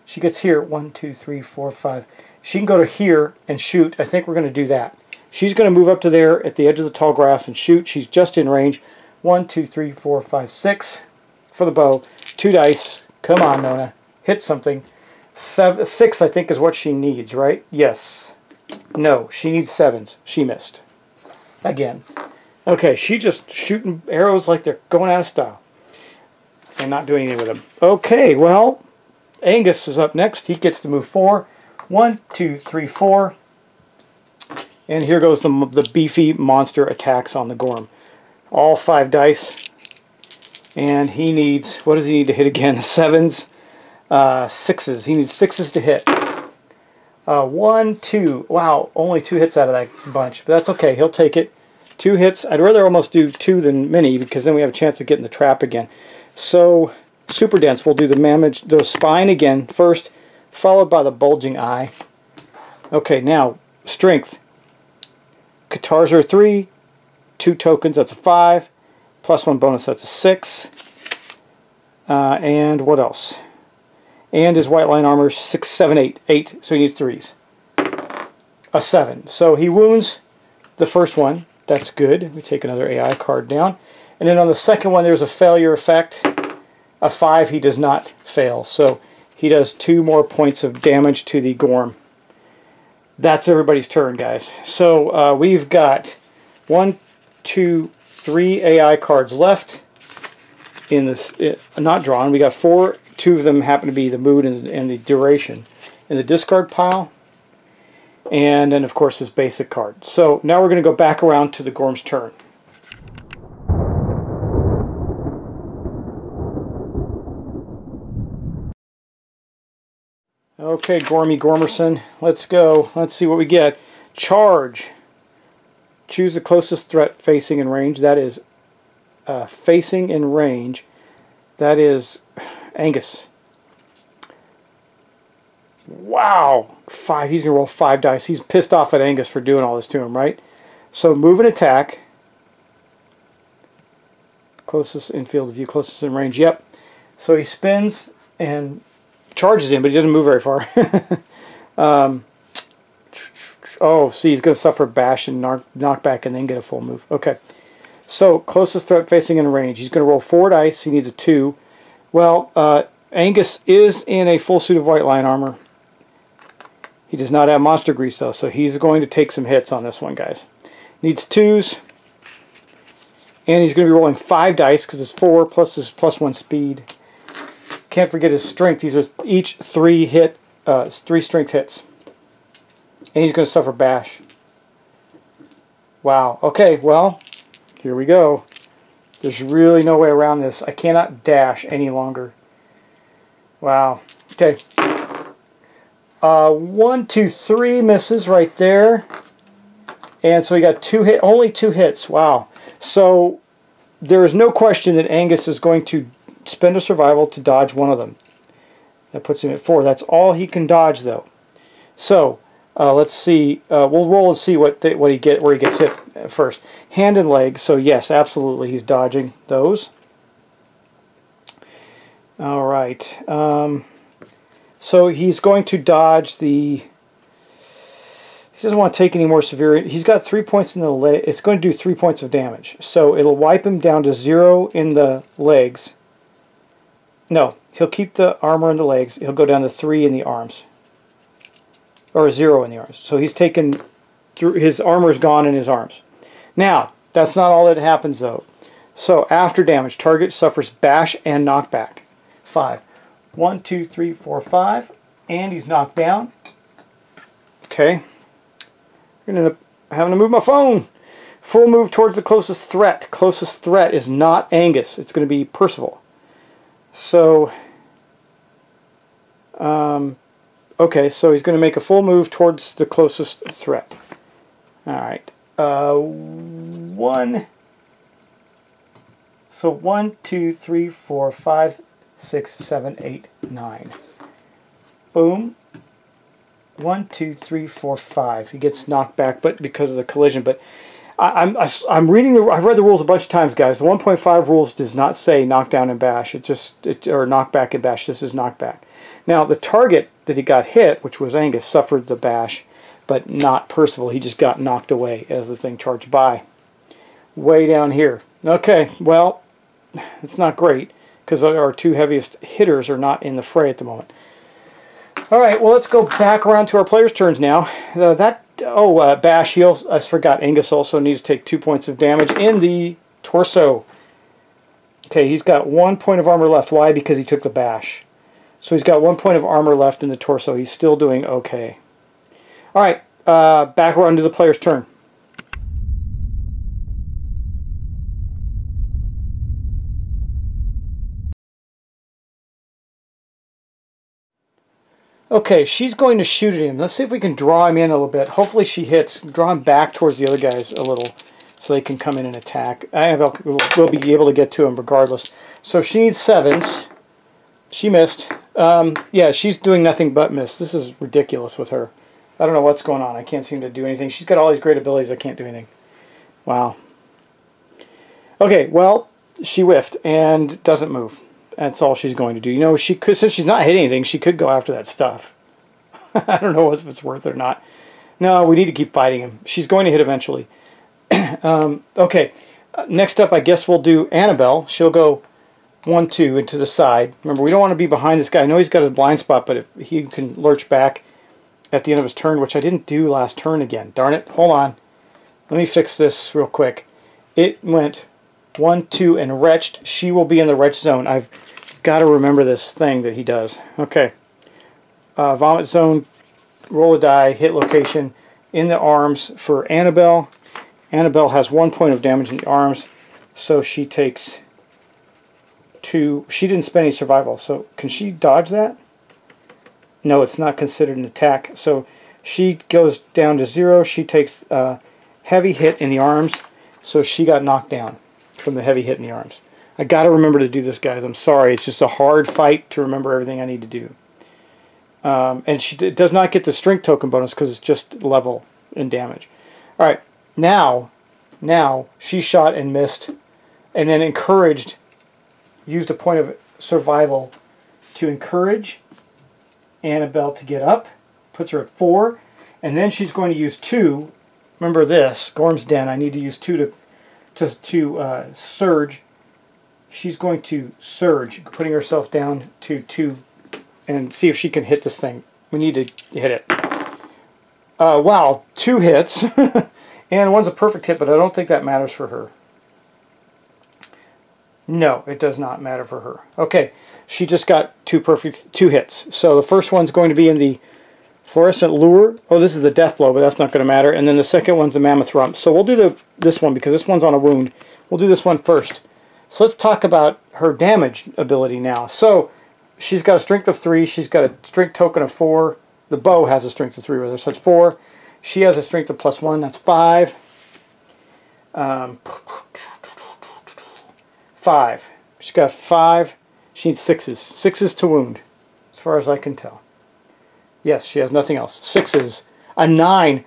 She gets here. 1, 2, 3, 4, 5. She can go to here and shoot. I think we're going to do that. She's going to move up to there at the edge of the tall grass and shoot. She's just in range. 1, 2, 3, 4, 5, 6 for the bow. 2 dice. Come on, Nona. Hit something. 6, I think, is what she needs, right? Yes. No, she needs 7s. She missed. Again. Okay, she just shooting arrows like they're going out of style. And not doing anything with them. Okay, well, Angus is up next. He gets to move 4. 1, 2, 3, 4. And here goes the beefy monster attacks on the gorm. All 5 dice. And he needs, what does he need to hit again? 7s, 6s. He needs 6s to hit. 1, 2. Wow, only 2 hits out of that bunch. But that's okay, he'll take it. 2 hits. I'd rather almost do 2 than many, because then we have a chance of getting the trap again. So, super dense. We'll do the spine again first, followed by the bulging eye. Okay, now, strength. Guitars are 3, 2 tokens, that's a 5. Plus 1 bonus, that's a 6. And what else? And his white line armor, 6, 7, 8. 8, so he needs 3s. A 7. So he wounds the first one. That's good. We take another AI card down. And then on the second one, there's a failure effect. A 5, he does not fail. So he does 2 more points of damage to the gorm. That's everybody's turn, guys. So we've got 1, 2, 3 AI cards left in this, not drawn. We got 4. 2 of them happen to be the mood and the duration in the discard pile. And then, of course, his basic card. So now we're going to go back around to the gorm's turn. Okay, Gormy Gormerson, let's go. Let's see what we get. Charge. Choose the closest threat facing in range. That is facing in range. That is Angus. Wow. 5. He's going to roll 5 dice. He's pissed off at Angus for doing all this to him, right? So move and attack. Closest in field of view, closest in range. Yep. So he spins and charges in, but he doesn't move very far. Oh, see, he's going to suffer bash and knockback and then get a full move. Okay. So, closest threat facing in range. He's going to roll 4 dice. He needs a 2. Well, Angus is in a full suit of white line armor. He does not have monster grease, though, so he's going to take some hits on this one, guys. Needs 2s. And he's going to be rolling 5 dice because it's 4 plus his +1 speed. Can't forget his strength. These are each 3 strength hits. And he's going to suffer bash. Wow. Okay, well, here we go. There's really no way around this. I cannot dash any longer. Wow. Okay. 1, 2, 3 misses right there. And so we got only 2 hits. Wow. So there is no question that Angus is going to spend a survival to dodge one of them. That puts him at 4. That's all he can dodge, though. So let's see. We'll roll and see where he gets hit first. Hand and leg. So yes, absolutely, he's dodging those. All right. So he's going to dodge the. He doesn't want to take any more severe. He's got 3 points in the leg. It's going to do 3 points of damage. So it'll wipe him down to 0 in the legs. No, he'll keep the armor in the legs. He'll go down to 3 in the arms. Or 0 in the arms. So he's taken, his armor's gone in his arms. Now, that's not all that happens though. So after damage, target suffers bash and knockback. 5. 1, 2, 3, 4, 5. And he's knocked down. Okay. I'm going to end up having to move my phone. Full move towards the closest threat. Closest threat is not Angus. It's going to be Percival. So, okay, so he's going to make a full move towards the closest threat. Alright. 1. So 1, 2, 3, 4, 5, 6, 7, 8, 9. Boom. 1, 2, 3, 4, 5. He gets knocked back, but because of the collision. But I'm reading I've read the rules a bunch of times, guys. The 1.5 rules does not say knockdown and bash. Or knockback and bash. This is knockback. Now the target that he got hit, which was Angus, suffered the bash, but not Percival. He just got knocked away as the thing charged by. Way down here. Okay, well, it's not great because our 2 heaviest hitters are not in the fray at the moment. All right, well, let's go back around to our players' turns now. That Bash. I forgot. Angus also needs to take 2 points of damage in the torso. Okay, he's got 1 point of armor left. Why? Because he took the bash. So he's got 1 point of armor left in the torso. He's still doing okay. All right, back around to the player's turn. Okay, she's going to shoot at him. Let's see if we can draw him in a little bit. Hopefully she hits. Draw him back towards the other guys a little so they can come in and attack. We'll be able to get to him regardless. So she needs 7s. She missed. Yeah, she's doing nothing but miss. This is ridiculous with her. I don't know what's going on. I can't seem to do anything. She's got all these great abilities. I can't do anything. Wow. Okay, well, she whiffed and doesn't move. That's all she's going to do. You know, she could, since she's not hitting anything, she could go after that stuff. I don't know if it's worth it or not. No, we need to keep fighting him. She's going to hit eventually. Okay, next up I guess we'll do Annabelle. She'll go 1-2 into the side. Remember, we don't want to be behind this guy. I know he's got his blind spot, but if he can lurch back at the end of his turn, which I didn't do last turn again. Darn it. Hold on. Let me fix this real quick. It went 1-2 and retched. She will be in the retch zone. I've got to remember this thing that he does. Okay. Vomit zone, roll a die, hit location in the arms for Annabelle. Annabelle has 1 point of damage in the arms, so she takes 2. She didn't spend any survival, so can she dodge that? No, it's not considered an attack. So she goes down to 0. She takes a heavy hit in the arms, so she got knocked down from the heavy hit in the arms. I got to remember to do this, guys. I'm sorry. It's just a hard fight to remember everything I need to do. And she does not get the strength token bonus because it's just level in damage. All right, now she shot and missed, and then encouraged, used a point of survival to encourage Annabelle to get up, puts her at 4, and then she's going to use 2. Remember this, Gorm's Den. I need to use 2 to surge. She's going to surge, putting herself down to 2, and see if she can hit this thing. We need to hit it. Wow, 2 hits, and one's a perfect hit, but I don't think that matters for her. No, it does not matter for her. Okay, she just got 2 hits. So the first one's going to be in the fluorescent lure. Oh, this is the death blow, but that's not going to matter. And then the second one's the mammoth rump. So we'll do this one because this one's on a wound. We'll do this one first. So let's talk about her damage ability now. So she's got a strength of 3. She's got a strength token of 4. The bow has a strength of 3 with her, so it's 4. She has a strength of +1. That's 5. 5. She's got 5. She needs 6s. 6s to wound, as far as I can tell. Yes, she has nothing else. 6s. A 9.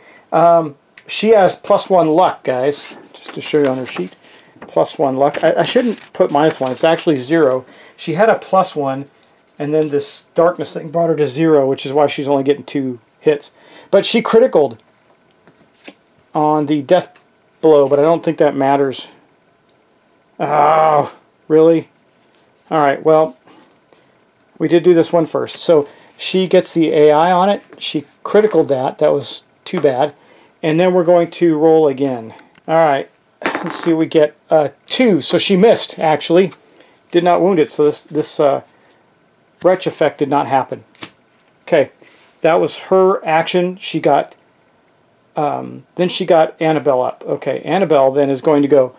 She has +1 luck, guys. Just to show you on her sheet. +1 luck. I shouldn't put -1. It's actually 0. She had a +1, and then this darkness thing brought her to 0, which is why she's only getting 2 hits. But she criticaled on the death blow, but I don't think that matters. Oh, really? Alright, well, we did do this one first. So she gets the AI on it. She criticaled that. That was too bad. And then we're going to roll again. Alright, let's see, we get 2. So she missed, actually. Did not wound it, so this retch effect did not happen. Okay, that was her action. She got, then she got Annabelle up. Okay, Annabelle then is going to go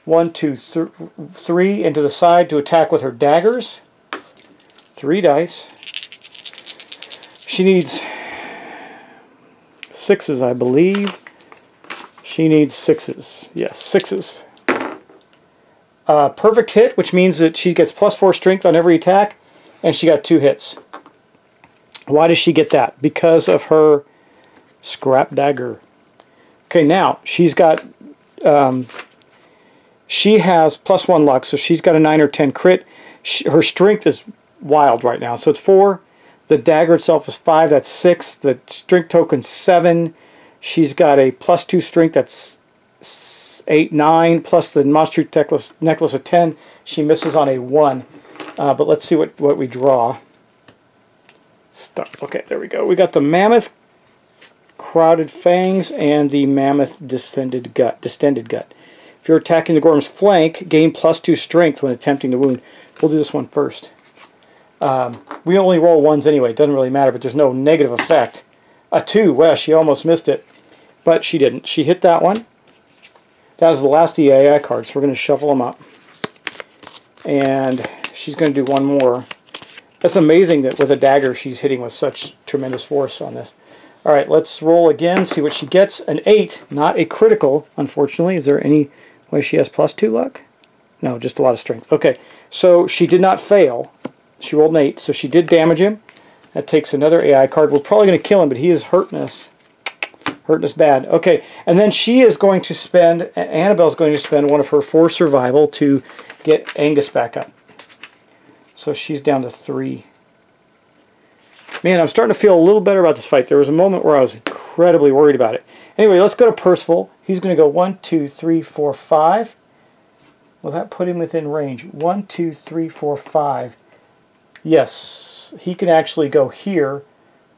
1, 2, 3 into the side to attack with her daggers. 3 dice. She needs 6s, I believe. She needs 6s. Yes, 6s. Perfect hit, which means that she gets +4 strength on every attack, and she got 2 hits. Why does she get that? Because of her scrap dagger. Okay, now she's got she has +1 luck, so she's got a 9 or 10 crit. Her strength is wild right now, so it's 4. The dagger itself is 5. That's 6. The strength token 7. She's got a +2 strength. That's 8, 9, plus the monster necklace of 10. She misses on a 1. But let's see what we draw. Stuff. Okay, there we go. We got the mammoth crowded fangs, and the mammoth distended gut. If you're attacking the gorm's flank, gain +2 strength when attempting to wound. We'll do this one first. We only roll 1s anyway. It doesn't really matter, but there's no negative effect. A 2. Well, she almost missed it, but she didn't. She hit that one. That was the last of the AI cards, so we're going to shuffle them up. And she's going to do one more. That's amazing that with a dagger she's hitting with such tremendous force on this. Alright, let's roll again, see what she gets. An 8, not a critical, unfortunately. Is there any way she has +2 luck? No, just a lot of strength. Okay, so she did not fail. She rolled an 8, so she did damage him. That takes another AI card. We're probably going to kill him, but he is hurting us. Hurting us bad. Okay, and then she is going to spend, Annabelle's going to spend one of her 4 survival to get Angus back up. So she's down to 3. Man, I'm starting to feel a little better about this fight. There was a moment where I was incredibly worried about it. Anyway, let's go to Percival. He's going to go 1, 2, 3, 4, 5. Will that put him within range? 1, 2, 3, 4, 5. Yes, he can actually go here,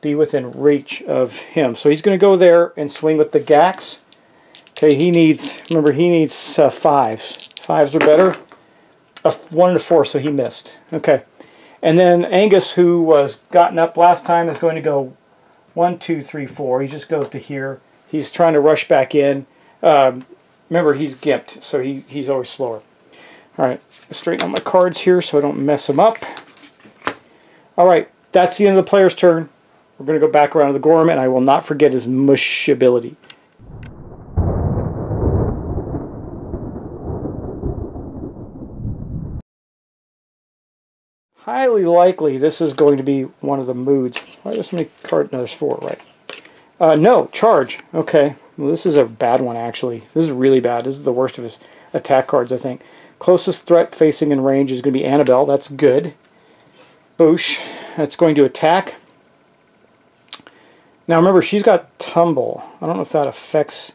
be within reach of him. So he's going to go there and swing with the Gax. Okay, he needs, remember, he needs 5s. 5s are better. A 1 and a 4, so he missed. Okay. And then Angus, who was gotten up last time, is going to go 1, 2, 3, 4. He just goes to here. He's trying to rush back in. Remember, he's gimped, so he's always slower. Alright, straighten out my cards here so I don't mess them up. Alright, that's the end of the player's turn. We're going to go back around to the Gorm, and I will not forget his mush ability. Highly likely this is going to be one of the moods. Why are there so many cards? No, there's 4, right? No, charge. Okay. Well, this is a bad one, actually. This is really bad. This is the worst of his attack cards, I think. Closest threat facing in range is going to be Annabelle. That's good. Boosh. That's going to attack. Now, remember, she's got Tumble. I don't know if that affects...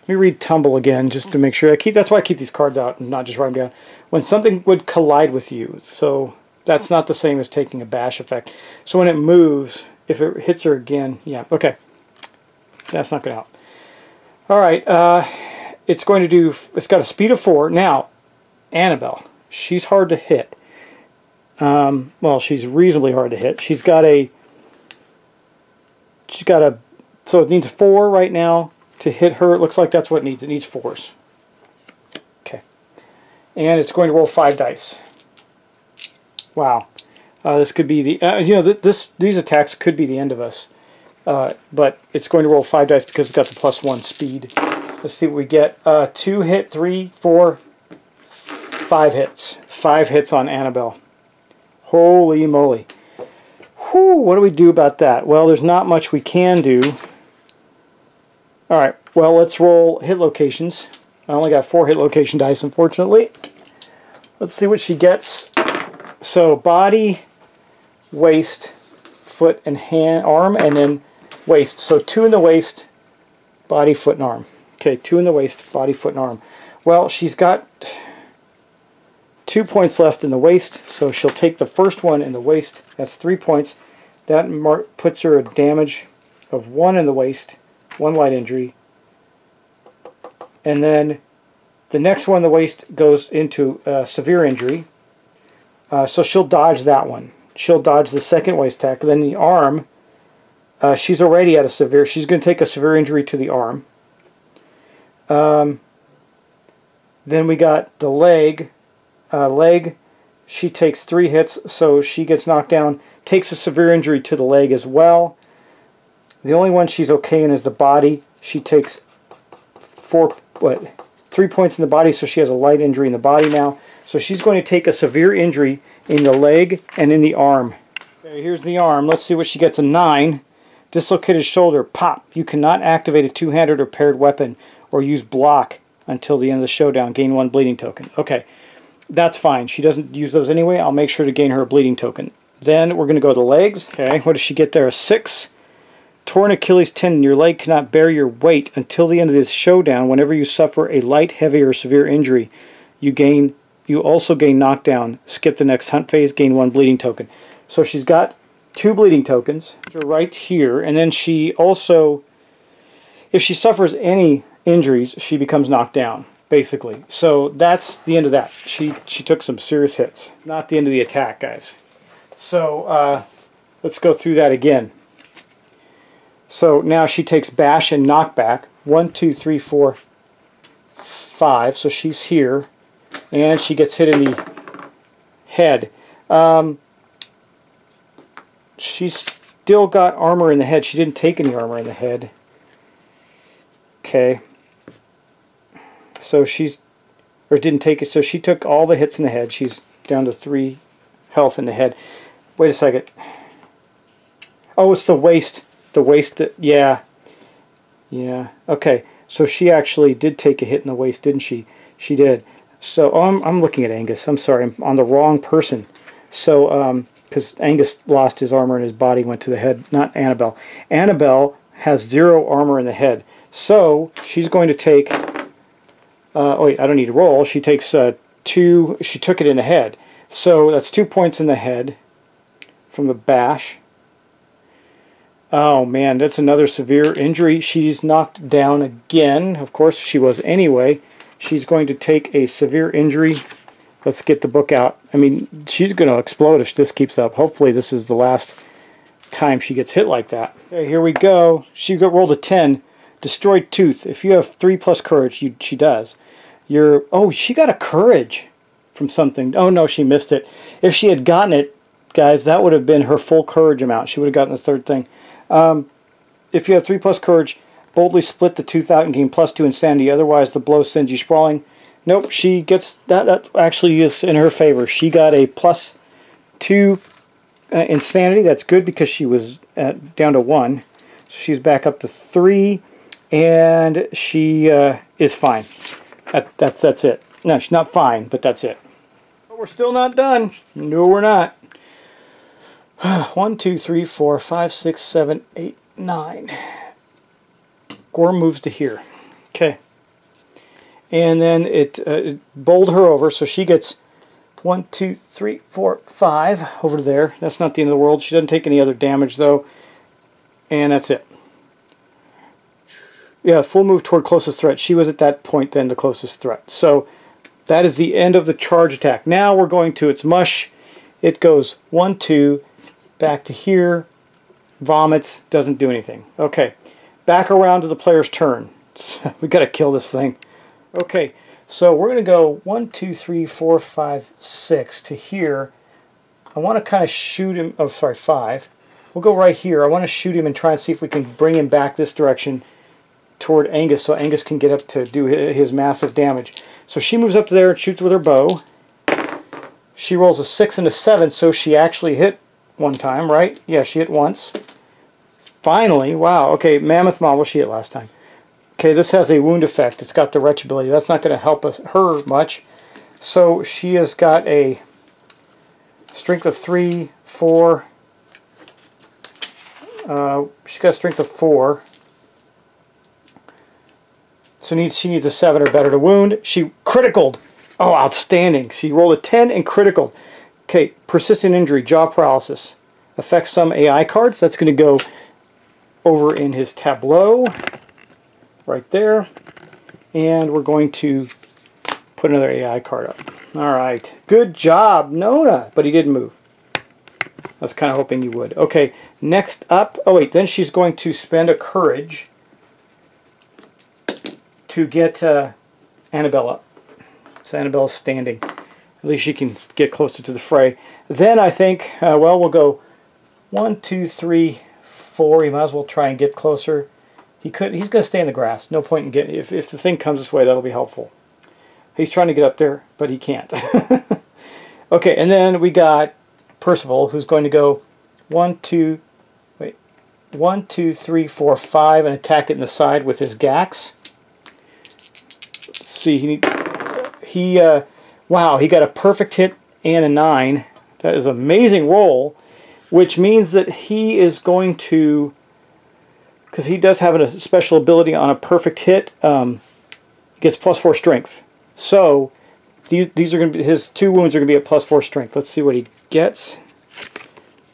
Let me read Tumble again, just to make sure. That's why I keep these cards out and not just write them down. When something would collide with you. So... that's not the same as taking a bash effect. So when it moves, if it hits her again, yeah, okay. That's not going to help. Alright, it's going to do, it's got a speed of 4. Now, Annabelle, she's hard to hit. Well, she's reasonably hard to hit. So it needs 4 right now to hit her. It looks like that's what it needs. It needs 4s. Okay. And it's going to roll 5 dice. Wow, this could be the these attacks could be the end of us, but it's going to roll 5 dice because it's got the +1 speed. Let's see what we get. 2 hit, 3, 4, 5 hits. 5 hits on Annabelle. Holy moly! Whew, what do we do about that? Well, there's not much we can do. All right. Well, let's roll hit locations. I only got 4 hit location dice, unfortunately. Let's see what she gets. So body, waist, foot, and hand, arm, and then waist. So 2 in the waist, body, foot, and arm. Okay, 2 in the waist, body, foot, and arm. Well, she's got 2 points left in the waist, so she'll take the first one in the waist. That's 3 points. That puts her a damage of 1 in the waist, 1 light injury. And then the next one in the waist goes into severe injury. So she'll dodge that one. She'll dodge the second waist attack. Then the arm, she's already at a severe... She's going to take a severe injury to the arm. Then we got the leg. Leg, she takes 3 hits, so she gets knocked down. Takes a severe injury to the leg as well. The only one she's okay in is the body. She takes 3 points in the body, so she has a light injury in the body now. So she's going to take a severe injury in the leg and in the arm. Okay, here's the arm. Let's see what she gets. A 9. Dislocated shoulder. Pop. You cannot activate a 2-handed or paired weapon or use block until the end of the showdown. Gain 1 bleeding token. Okay, that's fine. She doesn't use those anyway. I'll make sure to gain her a bleeding token. Then we're going to go to legs. Okay, what does she get there? A 6. Torn Achilles tendon. Your leg cannot bear your weight until the end of this showdown. Whenever you suffer a light, heavy, or severe injury, you also gain knockdown. Skip the next hunt phase, gain 1 bleeding token. So she's got 2 bleeding tokens right here, and then she also if she suffers any injuries, she becomes knocked down, basically. So that's the end of that. She took some serious hits. Not the end of the attack, guys. So let's go through that again. So now she takes bash and knockback. 1, 2, 3, 4, 5. So she's here. And she gets hit in the head. She's still got armor in the head. She didn't take any armor in the head. Okay. So she's, or didn't take it. So she took all the hits in the head. She's down to 3 health in the head. Wait a second. Oh, it's the waist. The waist, yeah. Yeah. Okay. So she actually did take a hit in the waist, didn't she? She did. So I'm looking at Angus. I'm sorry. I'm on the wrong person. So, because Angus lost his armor and his body went to the head, not Annabelle. Annabelle has 0 armor in the head. So she's going to take, oh wait, I don't need to roll. She takes 2, she took it in the head. So that's 2 points in the head from the bash. Oh man, that's another severe injury. She's knocked down again. Of course she was anyway. She's going to take a severe injury. Let's get the book out. I mean, she's going to explode if this keeps up. Hopefully this is the last time she gets hit like that. Okay, here we go. She rolled a 10. Destroyed tooth. If you have 3+ courage, she does. Oh, she got a courage from something. Oh no, she missed it. If she had gotten it, guys, that would have been her full courage amount. She would have gotten the 3rd thing. If you have 3+ courage, boldly split the tooth out and gain +2 insanity. Otherwise, the blow sends you sprawling. Nope, she gets that. That actually is in her favor. She got a +2 insanity. That's good because she was down to 1. So she's back up to 3. And she is fine. That's it. No, she's not fine, but that's it. But we're still not done. No, we're not. 1, 2, 3, 4, 5, 6, 7, 8, 9. Gorm moves to here. Okay. And then it bowled her over, so she gets 1, 2, 3, 4, 5 over there. That's not the end of the world. She doesn't take any other damage, though. And that's it. Yeah, full move toward closest threat. She was at that point then the closest threat. So that is the end of the charge attack. Now we're going to its mush. It goes 1, 2, back to here, vomits, doesn't do anything. Okay, back around to the player's turn. We got to kill this thing. Okay, so we're going to go 1, 2, 3, 4, 5, 6 to here. I want to kind of shoot him. Oh, sorry, 5. We'll go right here. I want to shoot him and try and see if we can bring him back this direction toward Angus so Angus can get up to do his massive damage. So she moves up to there and shoots with her bow. She rolls a 6 and a 7, so she actually hit one time, right? Yeah, she hit once. Finally, wow. Okay, Mammoth Maw, well, she hit last time. Okay, this has a wound effect. It's got the retch ability. That's not going to help her much. So she has got a strength of 3, 4. She's got a strength of 4. So she needs a 7 or better to wound. She criticaled. Oh, outstanding. She rolled a 10 and criticaled. Okay, persistent injury, jaw paralysis. Affects some AI cards. That's going to go over in his tableau. Right there. And we're going to put another AI card up. Alright. Good job, Nona. But he didn't move. I was kind of hoping you would. Okay, next up. Oh, wait. Then she's going to spend a courage to get Annabelle up. So Annabelle's standing. At least she can get closer to the fray. Then I think, well, we'll go 1, 2, 3, 4. He might as well try and get closer. He's going to stay in the grass. No point in getting... If the thing comes this way, that'll be helpful. He's trying to get up there, but he can't. Okay, and then we got Percival, who's going to go 1, 2, 3, 4, 5, and attack it in the side with his Gax. Let's see, wow, he got a perfect hit and a 9. That is an amazing roll, which means that he is going to, because he does have a special ability on a perfect hit, he gets +4 strength. So these are going to be, his 2 wounds are going to be at +4 strength. Let's see what he gets.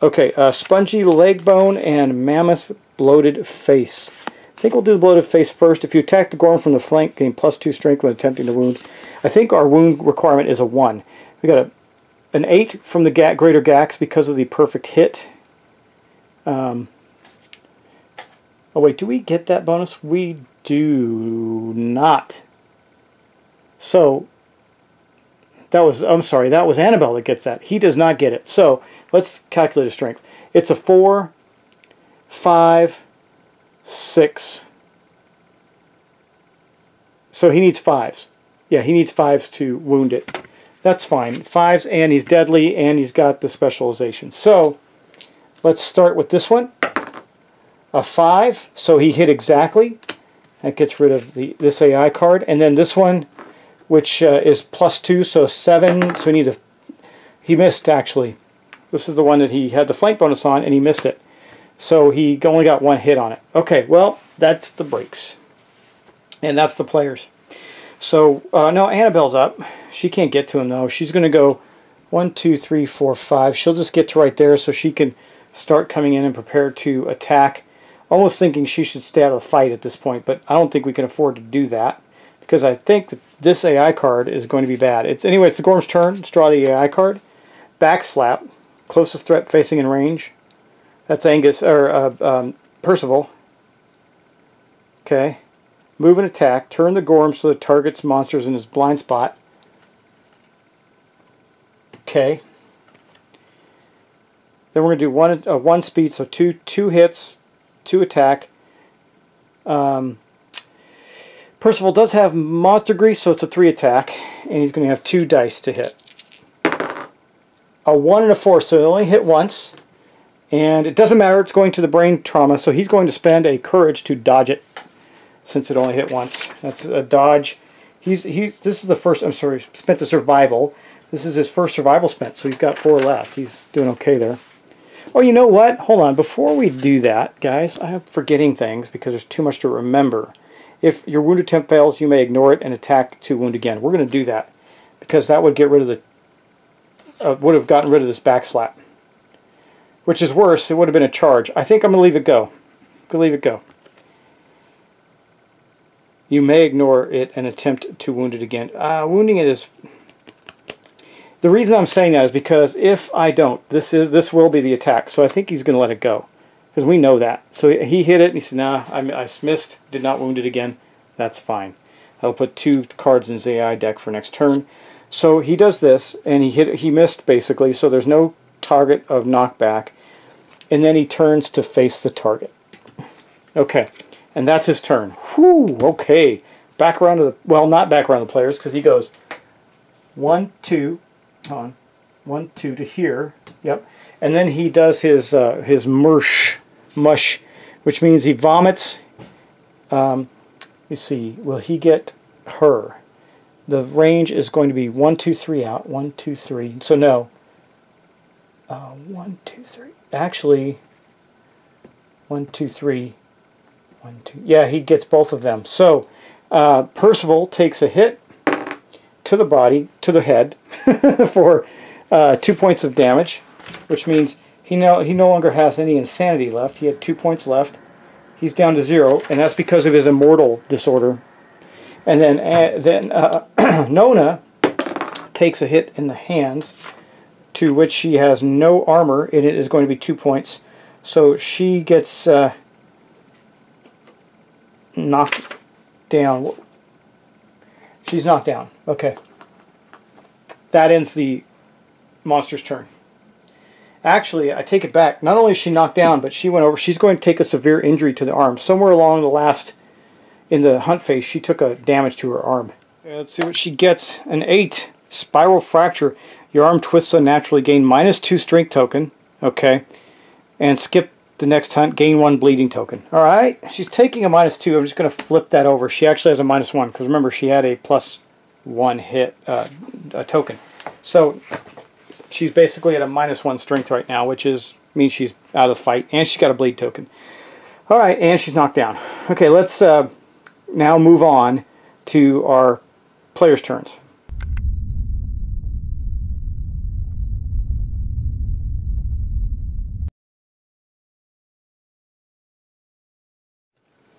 Okay, spongy leg bone and mammoth bloated face. think we'll do the bloated face first. If you attack the gorm from the flank, gain +2 strength when attempting to wound. I think our wound requirement is a 1. We got an 8 from the greater Gax because of the perfect hit. Oh wait, do we get that bonus? We do not. So that was, I'm sorry, that was Annabelle that gets that. He does not get it. So let's calculate his strength. It's a 4, 5, 6. So he needs 5s. Yeah, he needs 5s to wound it. That's fine. 5s, and he's deadly, and he's got the specialization. So let's start with this one. A 5, so he hit exactly. That gets rid of this AI card. And then this one, which is +2, so 7. So he missed, actually. This is the one that he had the flank bonus on, and he missed it. So he only got 1 hit on it. Okay, well, that's the breaks. And that's the players. So, no, Annabelle's up. She can't get to him, though. She's going to go 1, 2, 3, 4, 5. She'll just get to right there so she can start coming in and prepare to attack. Almost thinking she should stay out of the fight at this point, but I don't think we can afford to do that because I think that this AI card is going to be bad. Anyway, it's the Gorm's turn. Let's draw the AI card. Backslap. Closest threat facing in range. That's Angus, or Percival. Okay. Move and attack. Turn the Gorm so it targets monsters in his blind spot. Okay. Then we're going to do one speed, so two hits, 2 attack. Percival does have monster grease, so it's a 3 attack, and he's going to have 2 dice to hit. A 1 and a 4, so he only hit once. And it doesn't matter, it's going to the brain trauma, so he's going to spend a courage to dodge it, since it only hit once. That's a dodge. This is the first, I'm sorry, spent the survival. This is his first survival spent, so he's got 4 left. He's doing okay there. Oh, you know what? Hold on, before we do that, guys, I'm forgetting things because there's too much to remember. If your wound attempt fails, you may ignore it and attack to wound again. We're going to do that because that would get rid of the would have gotten rid of this backslap, which is worse. It would have been a charge. I think I'm going to leave it go. Leave it go. You may ignore it and attempt to wound it again. Wounding it is... The reason I'm saying that is because if I don't, this will be the attack. So I think he's going to let it go. Because we know that. So he hit it and he said, nah, I missed, did not wound it again. That's fine. I'll put 2 cards in his AI deck for next turn. So he does this, and he missed basically, so there's no target of knockback. And then he turns to face the target. Okay, and that's his turn. Whew, okay. Back around to the, well, not back around the players, because he goes 1, 2, hold on, 1, 2 to here, yep. And then he does his mush, which means he vomits. Let me see, will he get her? The range is going to be 1, 2, 3 out. 1, 2, 3. So no. 1, 2, 3. Actually, 1, 2, 3. 1, 2. Yeah, he gets both of them. So Percival takes a hit to the body, to the head, for 2 points of damage, which means he no longer has any insanity left. He had 2 points left. He's down to 0, and that's because of his immortal disorder. And then Nona takes a hit in the hands, to which she has no armor, and it is going to be 2 points. So she gets knocked down. She's knocked down. Okay. That ends the monster's turn. Actually, I take it back. Not only is she knocked down, but she went over. She's going to take a severe injury to the arm. Somewhere along the last... In the hunt phase, she took a damage to her arm. Let's see what she gets. An 8. Spiral fracture. Your arm twists unnaturally. Gain -2 strength token. Okay. And skip the next hunt. Gain 1 bleeding token. Alright. She's taking a -2. I'm just going to flip that over. She actually has a -1. Because remember, she had a +1 hit a token. So she's basically at a -1 strength right now. Which means she's out of the fight. And she's got a bleed token. Alright. And she's knocked down. Okay. Let's... now move on to our players' turns.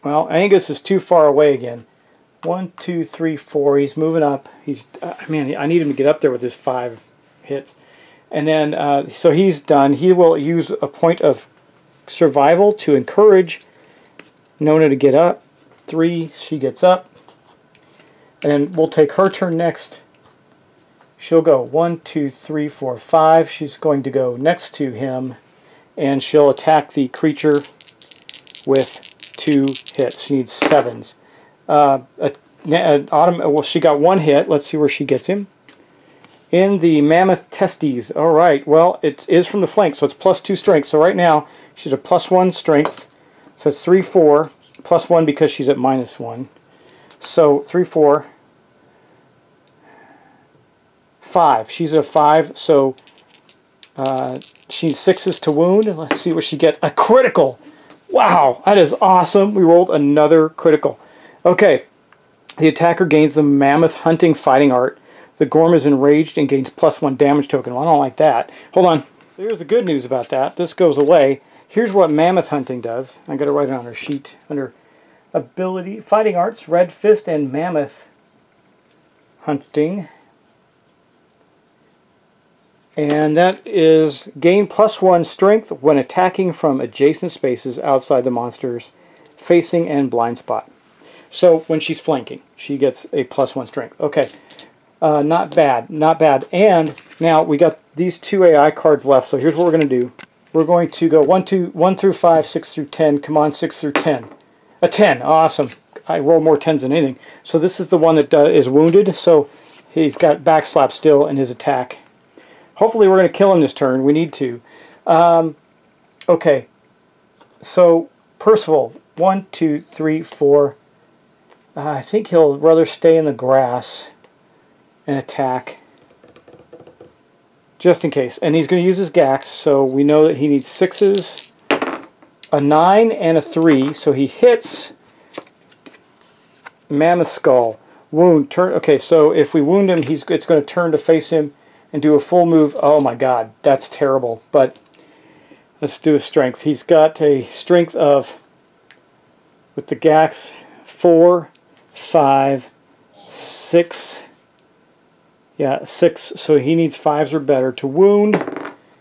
Well, Angus is too far away again. 1, 2, 3, 4. He's moving up. He's man, I need him to get up there with his 5 hits. And then, so he's done. He will use a point of survival to encourage Nona to get up. 3, she gets up. And then we'll take her turn next. She'll go 1, 2, 3, 4, 5. She's going to go next to him, and she'll attack the creature with 2 hits. She needs 7s. Well, she got 1 hit. Let's see where she gets him. In the mammoth testes. All right. Well, it is from the flank, so it's +2 strength. So right now she's a +1 strength. So it's 3, 4 +1 because she's at -1. So 3, 4. 5. She's a 5, so she needs 6s to wound. Let's see what she gets. A critical! Wow, that is awesome. We rolled another critical. Okay, the attacker gains the mammoth hunting fighting art. The gorm is enraged and gains +1 damage token. Well, I don't like that. Hold on. Here's the good news about that. This goes away. Here's what mammoth hunting does. I got to write it on our sheet under ability, fighting arts, red fist, and mammoth hunting. And that is gain +1 strength when attacking from adjacent spaces outside the monster's facing and blind spot. So when she's flanking, she gets a +1 strength. Okay, not bad, not bad. And now we got these 2 AI cards left. So here's what we're going to do. We're going to go 1 through 5, 6 through 10. Come on, 6 through 10. A 10, awesome. I roll more 10s than anything. So this is the one that is wounded. So he's got backslap still in his attack. Hopefully we're going to kill him this turn. We need to. Okay. So, Percival. 1, 2, 3, 4. I think he'll rather stay in the grass and attack. Just in case. And he's going to use his Gax, so we know that he needs 6s, a 9, and a 3. So he hits Mammoth Skull. Wound. Turn. Okay, so if we wound him, it's going to turn to face him and do a full move. Oh my god, that's terrible. But let's do a strength. He's got a strength of, with the Gax, 4, 5, 6. Yeah, 6. So he needs 5s or better to wound.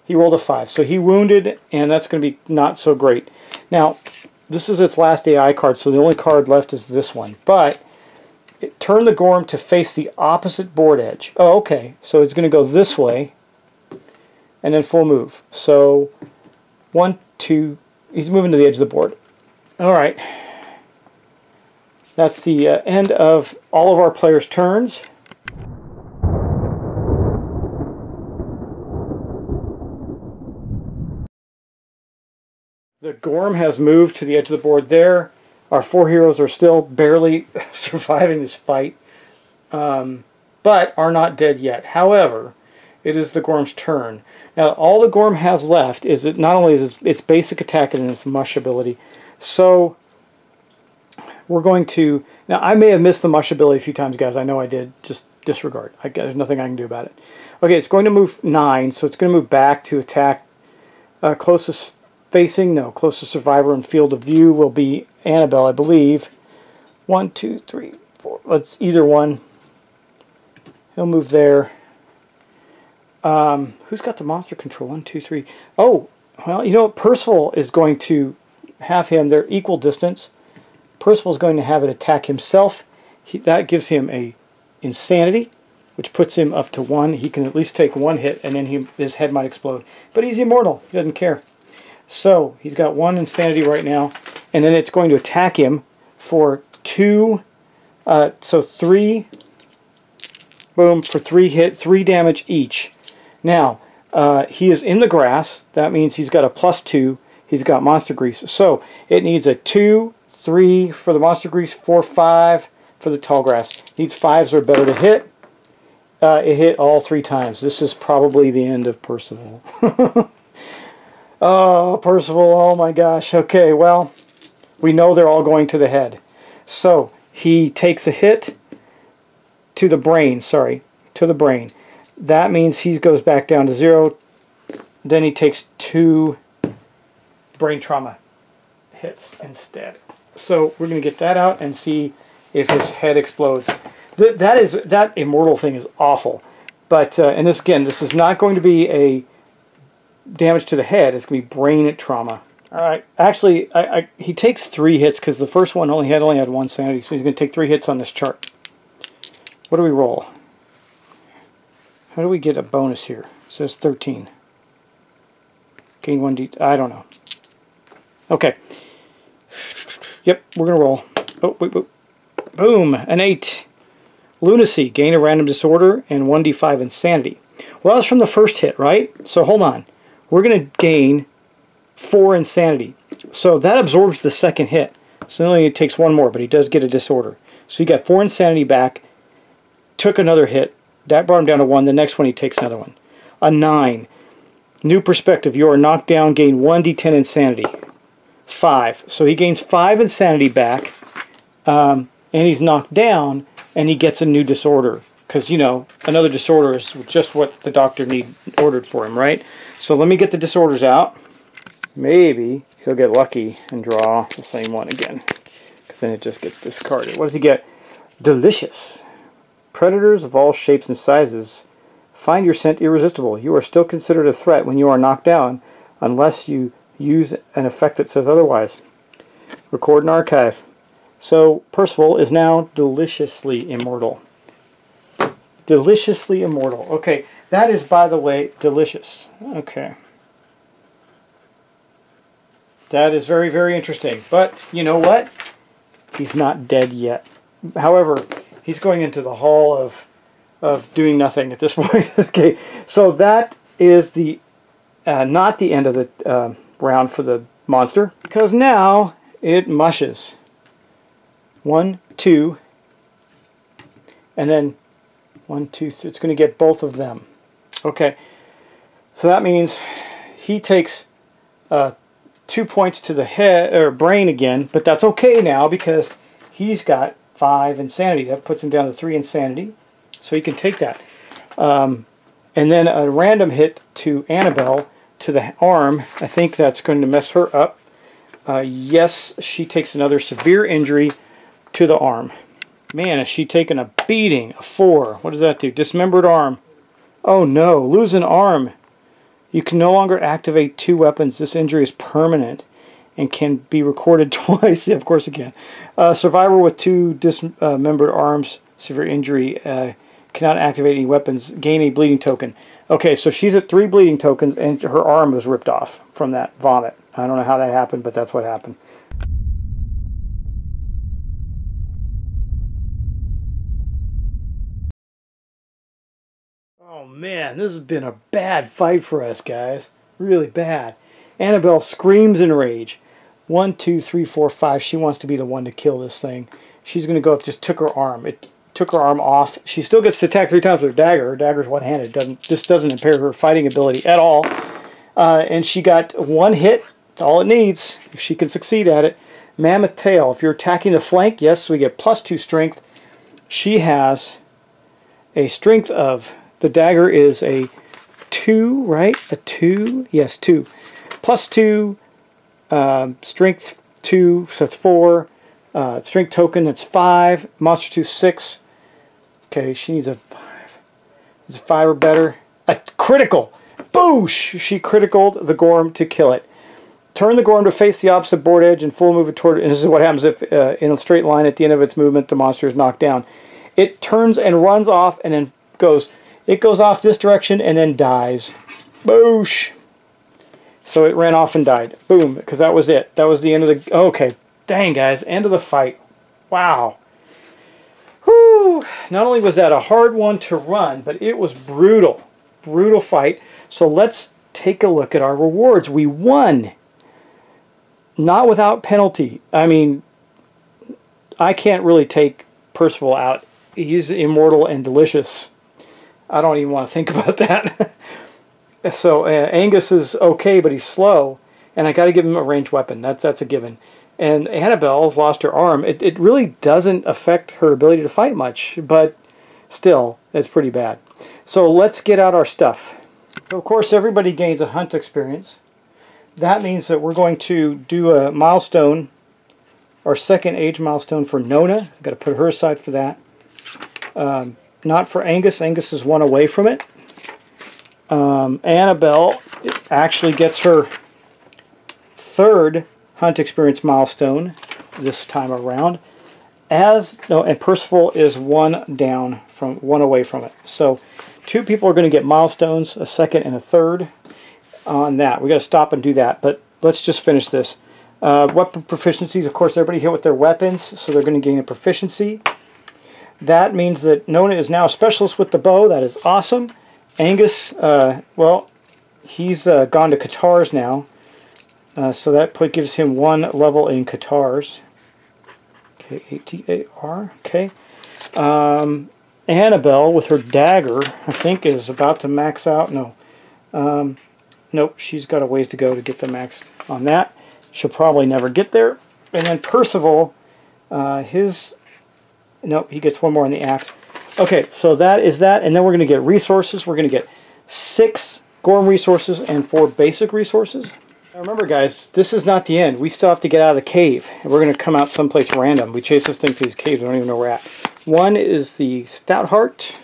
He rolled a 5. So he wounded, and that's going to be not so great. Now, this is its last AI card, so the only card left is this one. But turn the gorm to face the opposite board edge. Oh, okay. So it's going to go this way, and then full move. So 1, 2. He's moving to the edge of the board. All right. That's the end of all of our players' turns. The gorm has moved to the edge of the board there. Our 4 heroes are still barely surviving this fight, but are not dead yet. However, it is the gorm's turn. Now, all the gorm has left is it not only is its basic attack and its mush ability. So we're going to... Now, I may have missed the mush ability a few times, guys. I know I did. Just disregard. There's nothing I can do about it. Okay, it's going to move 9, so it's going to move back to attack closest facing. No, closest survivor in field of view will be Annabelle, I believe. 1, 2, 3, 4. Let's either one. He'll move there. Who's got the monster control? 1, 2, 3. Oh, well, you know what? Percival is going to have him. They're equal distance. Percival's going to have it attack himself. That gives him a insanity, which puts him up to 1. He can at least take 1 hit, and then his head might explode. But he's immortal. He doesn't care. So he's got 1 insanity right now, and then it's going to attack him for 2. So 3. Boom, for 3 damage each. Now he is in the grass. That means he's got a +2. He's got monster grease. So it needs a 2, 3 for the monster grease, 4, 5 for the tall grass. Needs 5s or better to hit. It hit all 3 times. This is probably the end of Percival. Oh, Percival, oh my gosh. Okay, well, we know they're all going to the head. So he takes a hit to the brain, to the brain. That means he goes back down to 0. Then he takes 2 brain trauma hits instead. So we're going to get that out and see if his head explodes. That immortal thing is awful. But, and this, again, this is not going to be a damage to the head. It's going to be brain trauma. All right. Actually, he takes 3 hits because the first one only had 1 sanity. So he's going to take 3 hits on this chart. What do we roll? How do we get a bonus here? It says 13. Gain 1d. I don't know. Okay. Yep, we're going to roll. Oh, wait. Boom. An 8. Lunacy. Gain a random disorder and 1d5 insanity. Well, that's from the first hit, right? So hold on. We're going to gain 4 insanity. So that absorbs the second hit. So only it takes 1 more, but he does get a disorder. So he got 4 insanity back. Took another hit. That brought him down to 1. The next one he takes another one. A 9. New perspective. You are knocked down. Gain 1d10 insanity. 5. So he gains 5 insanity back. And he's knocked down. And he gets a new disorder. Because, you know, another disorder is just what the doctor ordered for him, right? So let me get the disorders out. Maybe he'll get lucky and draw the same one again. Because then it just gets discarded. What does he get? Delicious. Predators of all shapes and sizes find your scent irresistible. You are still considered a threat when you are knocked down, unless you use an effect that says otherwise. Record and archive. So Percival is now deliciously immortal. Deliciously immortal. Okay, that is, by the way, delicious. Okay. That is very, very interesting. But, you know what? He's not dead yet. However, he's going into the hall of doing nothing at this point. Okay, so that is the not the end of the round for the monster. Because now it mushes. 1, 2, and then 1, 2, 3. It's going to get both of them. Okay, so that means he takes 2 points to the head or brain again, but that's okay now because he's got 5 insanity. That puts him down to 3 insanity, so he can take that. And then a random hit to Annabelle to the arm. I think that's going to mess her up. Yes, she takes another severe injury to the arm. Man, is she taking a beating. A 4. What does that do? Dismembered arm. Oh no, lose an arm. You can no longer activate 2 weapons. This injury is permanent and can be recorded twice. Yeah, of course it can. Survivor with 2 dismembered arms, severe injury, cannot activate any weapons. Gain a bleeding token. Okay, so she's at 3 bleeding tokens and her arm was ripped off from that vomit. I don't know how that happened, but that's what happened. Oh man, this has been a bad fight for us, guys. Really bad. Annabelle screams in rage. 1, 2, 3, 4, 5. She wants to be the one to kill this thing. She's going to go up, just took her arm. It took her arm off. She still gets to attack 3 times with her dagger. Her dagger's one-handed. This doesn't impair her fighting ability at all. And she got 1 hit. That's all it needs, if she can succeed at it. Mammoth tail. If you're attacking the flank, yes, we get +2 strength. She has a strength of... The dagger is a 2, right? A 2? Yes, 2. +2, strength 2, so that's 4. Strength token, that's 5. Monster 2, 6. Okay, she needs a 5. Is a 5 or better? A critical! Boosh! She criticaled the gorm to kill it. Turn the gorm to face the opposite board edge and full move it toward it. And this is what happens if, in a straight line at the end of its movement, the monster is knocked down. It turns and runs off and then goes... It goes off this direction and then dies. Boosh! So it ran off and died. Boom, because that was it. That was the end of the... Okay, dang guys, end of the fight. Wow. Whew! Not only was that a hard one to run, but it was brutal. Brutal fight. So let's take a look at our rewards. We won. Not without penalty. I mean, I can't really take Percival out. He's immortal and delicious. I don't even want to think about that. So Angus is okay, but he's slow, and I got to give him a ranged weapon. That's a given. And Annabelle's lost her arm. It really doesn't affect her ability to fight much, but still, it's pretty bad. So let's get out our stuff. So of course, everybody gains a hunt experience. That means that we're going to do a milestone our second age milestone for Nona. I've got to put her aside for that. Not for Angus. Angus is one away from it. Annabelle actually gets her third hunt experience milestone this time around. And Percival is one away from it. So 2 people are going to get milestones, a second and a third on that. We got to stop and do that, but let's just finish this. Weapon proficiencies, of course, everybody hit with their weapons, so they're going to gain a proficiency. That means that Nona is now a specialist with the bow. That is awesome. Angus, well, he's gone to Katars now, so that gives him 1 level in Katars. Okay, A-T-A-R, okay. Annabelle, with her dagger, I think is about to max out. No. Nope, she's got a ways to go to get the max on that. She'll probably never get there. And then Percival, nope, he gets 1 more on the axe. Okay, so that is that, and then we're going to get resources. We're going to get 6 gorm resources and 4 basic resources. Now remember, guys, this is not the end. We still have to get out of the cave, and we're going to come out someplace random. We chase this thing through these caves. We don't even know where we're at. 1 is the stout heart,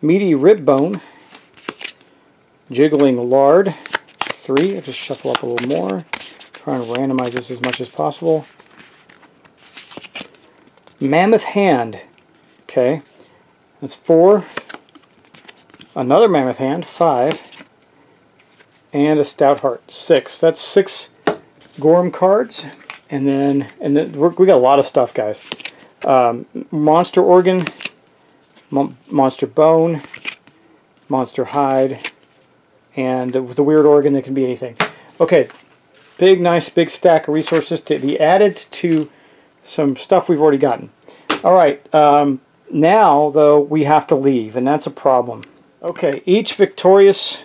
meaty rib bone, jiggling lard. 3. I'll just shuffle up a little more. Try and randomize this as much as possible. Mammoth hand. Okay. That's 4. Another mammoth hand. 5. And a stout heart. 6. That's 6 gorm cards. And then we got a lot of stuff, guys. Monster organ, monster bone, monster hide, and the weird organ that can be anything. Okay, nice big stack of resources to be added to some stuff we've already gotten. Alright, now though we have to leave, and that's a problem. Okay, each victorious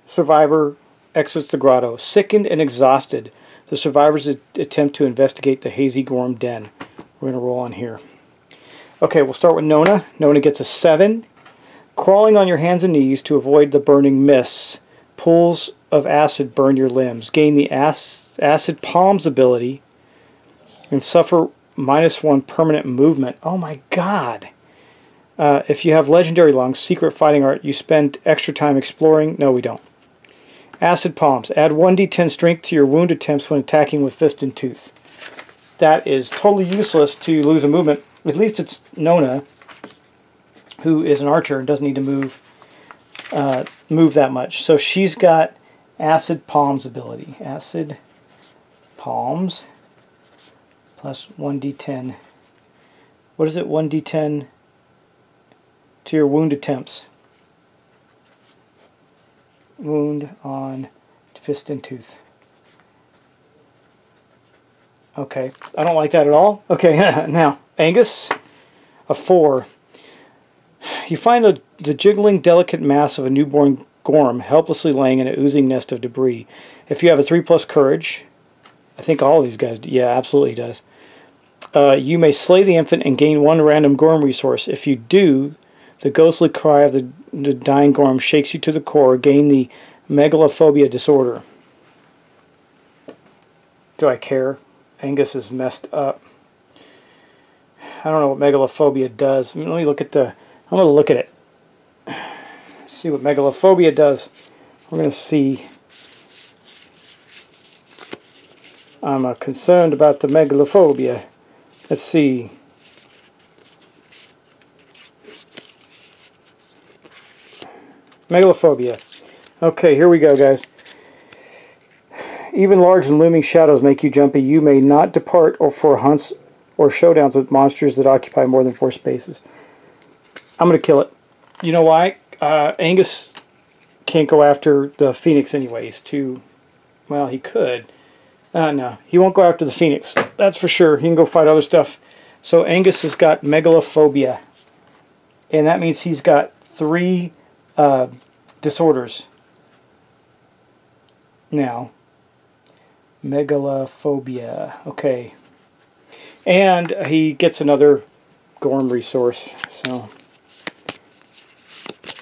survivor exits the grotto. Sickened and exhausted, the survivors attempt to investigate the hazy gorm den. We're going to roll on here. Okay, we'll start with Nona. Nona gets a 7. Crawling on your hands and knees to avoid the burning mists. Pools of acid burn your limbs. Gain the acid palms ability and suffer -1 permanent movement. Oh my god! If you have legendary lungs, secret fighting art, you spend extra time exploring. No, we don't. Acid palms. Add 1d10 strength to your wound attempts when attacking with fist and tooth. That is totally useless to lose a movement. At least it's Nona, who is an archer and doesn't need to move that much. So she's got acid palms ability. Acid palms plus 1d10. What is it? 1d10 to your wound attempts. Wound on fist and tooth. Okay, I don't like that at all. Okay, now, Angus, a 4. You find the jiggling, delicate mass of a newborn gorm helplessly laying in an oozing nest of debris. If you have a 3+ courage, I think all of these guys, yeah, absolutely does. You may slay the infant and gain 1 random gorm resource. If you do, the ghostly cry of the dying gorm shakes you to the core. Gain the megalophobia disorder. Do I care? Angus is messed up. I don't know what megalophobia does. Let me look at I'm going to look at it. See what megalophobia does. We're going to see. I'm concerned about the megalophobia. Let's see. Megalophobia. Okay, here we go, guys. Even large and looming shadows make you jumpy. You may not depart for hunts or showdowns with monsters that occupy more than 4 spaces. I'm going to kill it. You know why? Angus can't go after the Phoenix anyway. He's too... Well, he could. No, he won't go after the Phoenix. That's for sure. He can go fight other stuff. So Angus has got megalophobia. And that means he's got 3 disorders. Now, megalophobia. Okay. And he gets another gorm resource. So,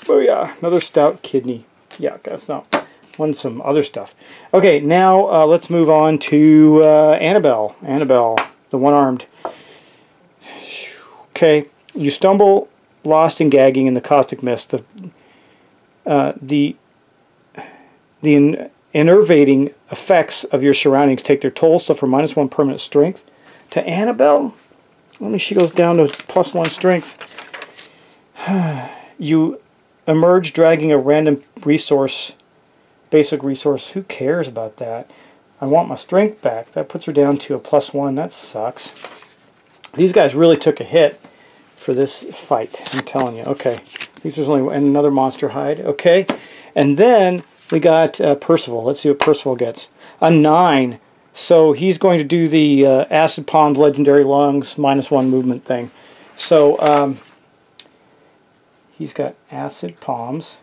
oh yeah, another stout kidney. Yeah, that's not. won some other stuff. Okay, now let's move on to Annabelle. Annabelle, the one-armed. Okay, you stumble, lost and gagging in the caustic mist. The enervating effects of your surroundings take their toll. Suffer -1 permanent strength. To Annabelle, she goes down to +1 strength. You emerge dragging a random resource, basic resource. Who cares about that? I want my strength back. That puts her down to a +1. That sucks. These guys really took a hit for this fight, I'm telling you. Okay, these is only another monster hide. Okay, and then we got Percival. Let's see what Percival gets. A 9. So he's going to do the Acid Palms Legendary Lungs -1 movement thing. So he's got Acid Palms.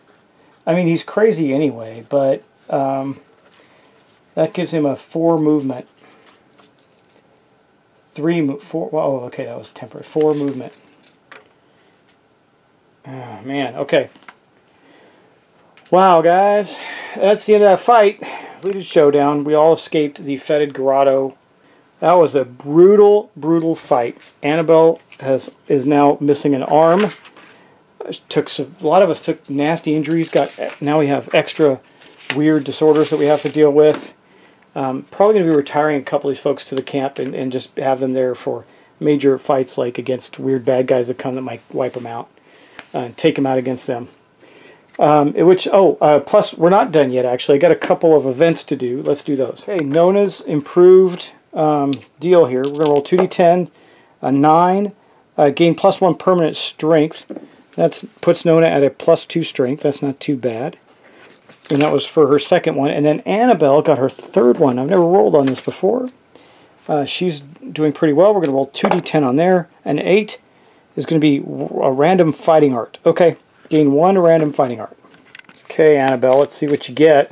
I mean, he's crazy anyway, but that gives him a 4 movement. 4. Oh, okay, that was temporary. 4 movement. Oh, man. Okay. Wow, guys. That's the end of that fight. We did Showdown. We all escaped the fetid grotto. That was a brutal, brutal fight. Annabelle is now missing an arm. A lot of us took nasty injuries. Now we have extra weird disorders that we have to deal with. Probably going to be retiring a couple of these folks to the camp and just have them there for major fights, like against weird bad guys that come that might wipe them out. Take them out against them. Plus we're not done yet, actually. I got a couple of events to do. Let's do those. Okay, Nona's improved deal here. We're going to roll 2d10, a 9, gain +1 permanent strength. That puts Nona at a +2 strength. That's not too bad. And that was for her second one. And then Annabelle got her third one. I've never rolled on this before. She's doing pretty well. We're going to roll 2d10 on there. An 8 is going to be a random fighting art. Okay, gain 1 random fighting art. Okay, Annabelle, let's see what you get.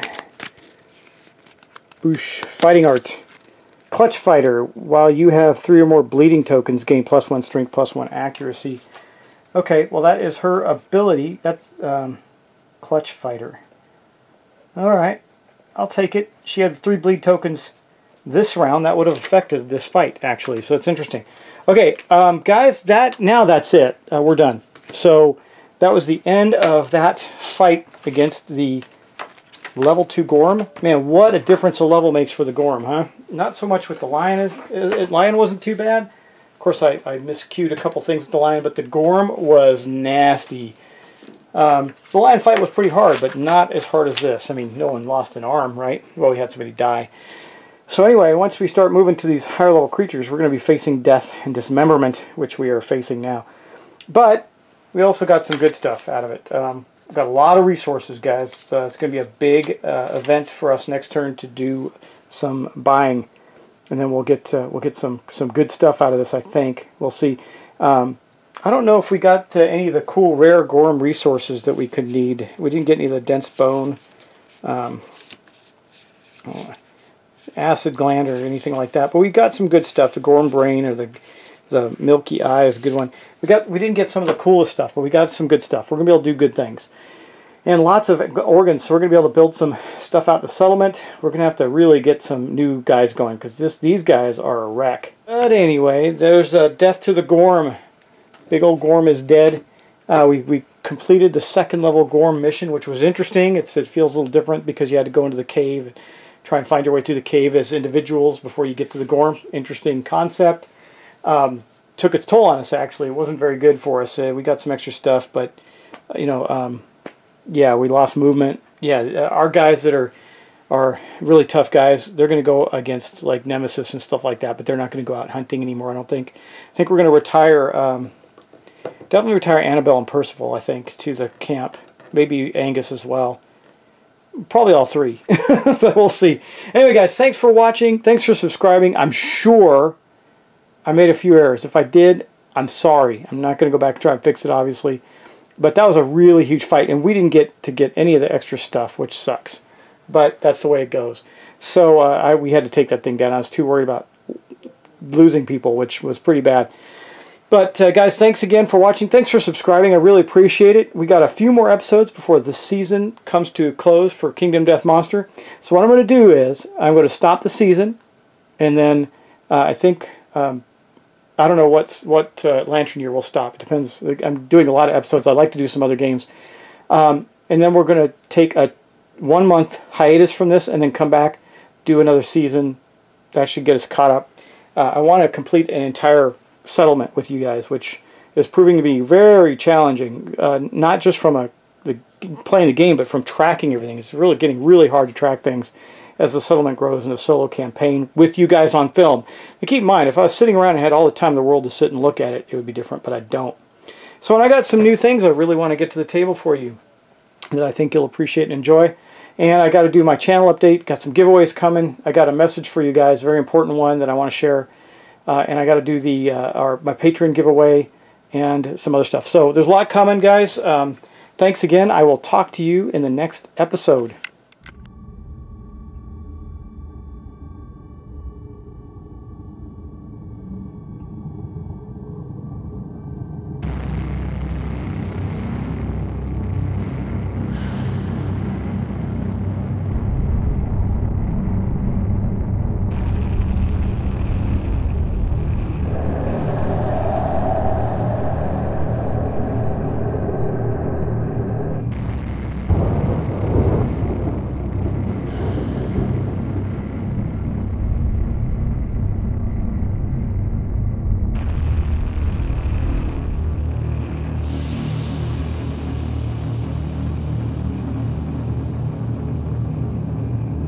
Boosh, fighting art. Clutch Fighter. While you have 3 or more bleeding tokens, gain +1 strength, +1 accuracy. Okay, well that is her ability. That's Clutch Fighter. Alright, I'll take it. She had 3 bleed tokens this round. That would have affected this fight, actually, so it's interesting. Okay, guys, now that's it. We're done. So that was the end of that fight against the level 2 gorm. Man, what a difference a level makes for the gorm, huh? Not so much with the lion. Lion wasn't too bad. Of course, I miscued a couple things with the lion, but the gorm was nasty. The lion fight was pretty hard, but not as hard as this. I mean, no one lost an arm, right? Well, we had somebody die. So anyway, once we start moving to these higher level creatures, we're going to be facing death and dismemberment, which we are facing now. But we also got some good stuff out of it. We've got a lot of resources, guys. So it's going to be a big event for us next turn to do some buying, and then we'll get some good stuff out of this. I think we'll see. I don't know if we got any of the cool rare gorm resources that we could need. We didn't get any of the dense bone, acid gland, or anything like that. But we got some good stuff. The gorm brain, or the milky eye is a good one. We didn't get some of the coolest stuff, but we got some good stuff. We're gonna be able to do good things. And lots of organs, so we're going to be able to build some stuff out in the settlement. We're going to have to really get some new guys going, because these guys are a wreck. But anyway, there's death to the gorm. Big old gorm is dead. We completed the 2nd level gorm mission, which was interesting. It feels a little different because you had to go into the cave and try and find your way through the cave as individuals before you get to the gorm. Interesting concept. Took its toll on us, actually. It wasn't very good for us. We got some extra stuff, but, you know... yeah, we lost movement. Yeah, our guys that are really tough guys, they're going to go against like Nemesis and stuff like that, but they're not going to go out hunting anymore, I don't think. I think we're going to retire, definitely retire Annabelle and Percival, I think, to the camp. Maybe Angus as well. Probably all 3, but we'll see. Anyway, guys, thanks for watching. Thanks for subscribing. I'm sure I made a few errors. If I did, I'm sorry. I'm not going to go back and try and fix it, obviously. But that was a really huge fight, and we didn't get to get any of the extra stuff, which sucks. But that's the way it goes. So we had to take that thing down. I was too worried about losing people, which was pretty bad. But guys, thanks again for watching. Thanks for subscribing. I really appreciate it. We got a few more episodes before the season comes to a close for Kingdom Death Monster. So what I'm going to do is I'm going to stop the season, and then I think I don't know what Lantern Year will stop. It depends. I'm doing a lot of episodes. I'd like to do some other games, and then we're going to take a 1 month hiatus from this, and then come back, do another season. That should get us caught up. I want to complete an entire settlement with you guys, which is proving to be very challenging, not just from playing the game, but from tracking everything. It's really getting really hard to track things as the settlement grows in a solo campaign with you guys on film. But keep in mind, if I was sitting around and had all the time in the world to sit and look at it, it would be different, but I don't. So I got some new things I really want to get to the table for you that I think you'll appreciate and enjoy. And I got to do my channel update, got some giveaways coming. I got a message for you guys, a very important one that I want to share. And I got to do my Patreon giveaway and some other stuff. So there's a lot coming, guys. Thanks again. I will talk to you in the next episode.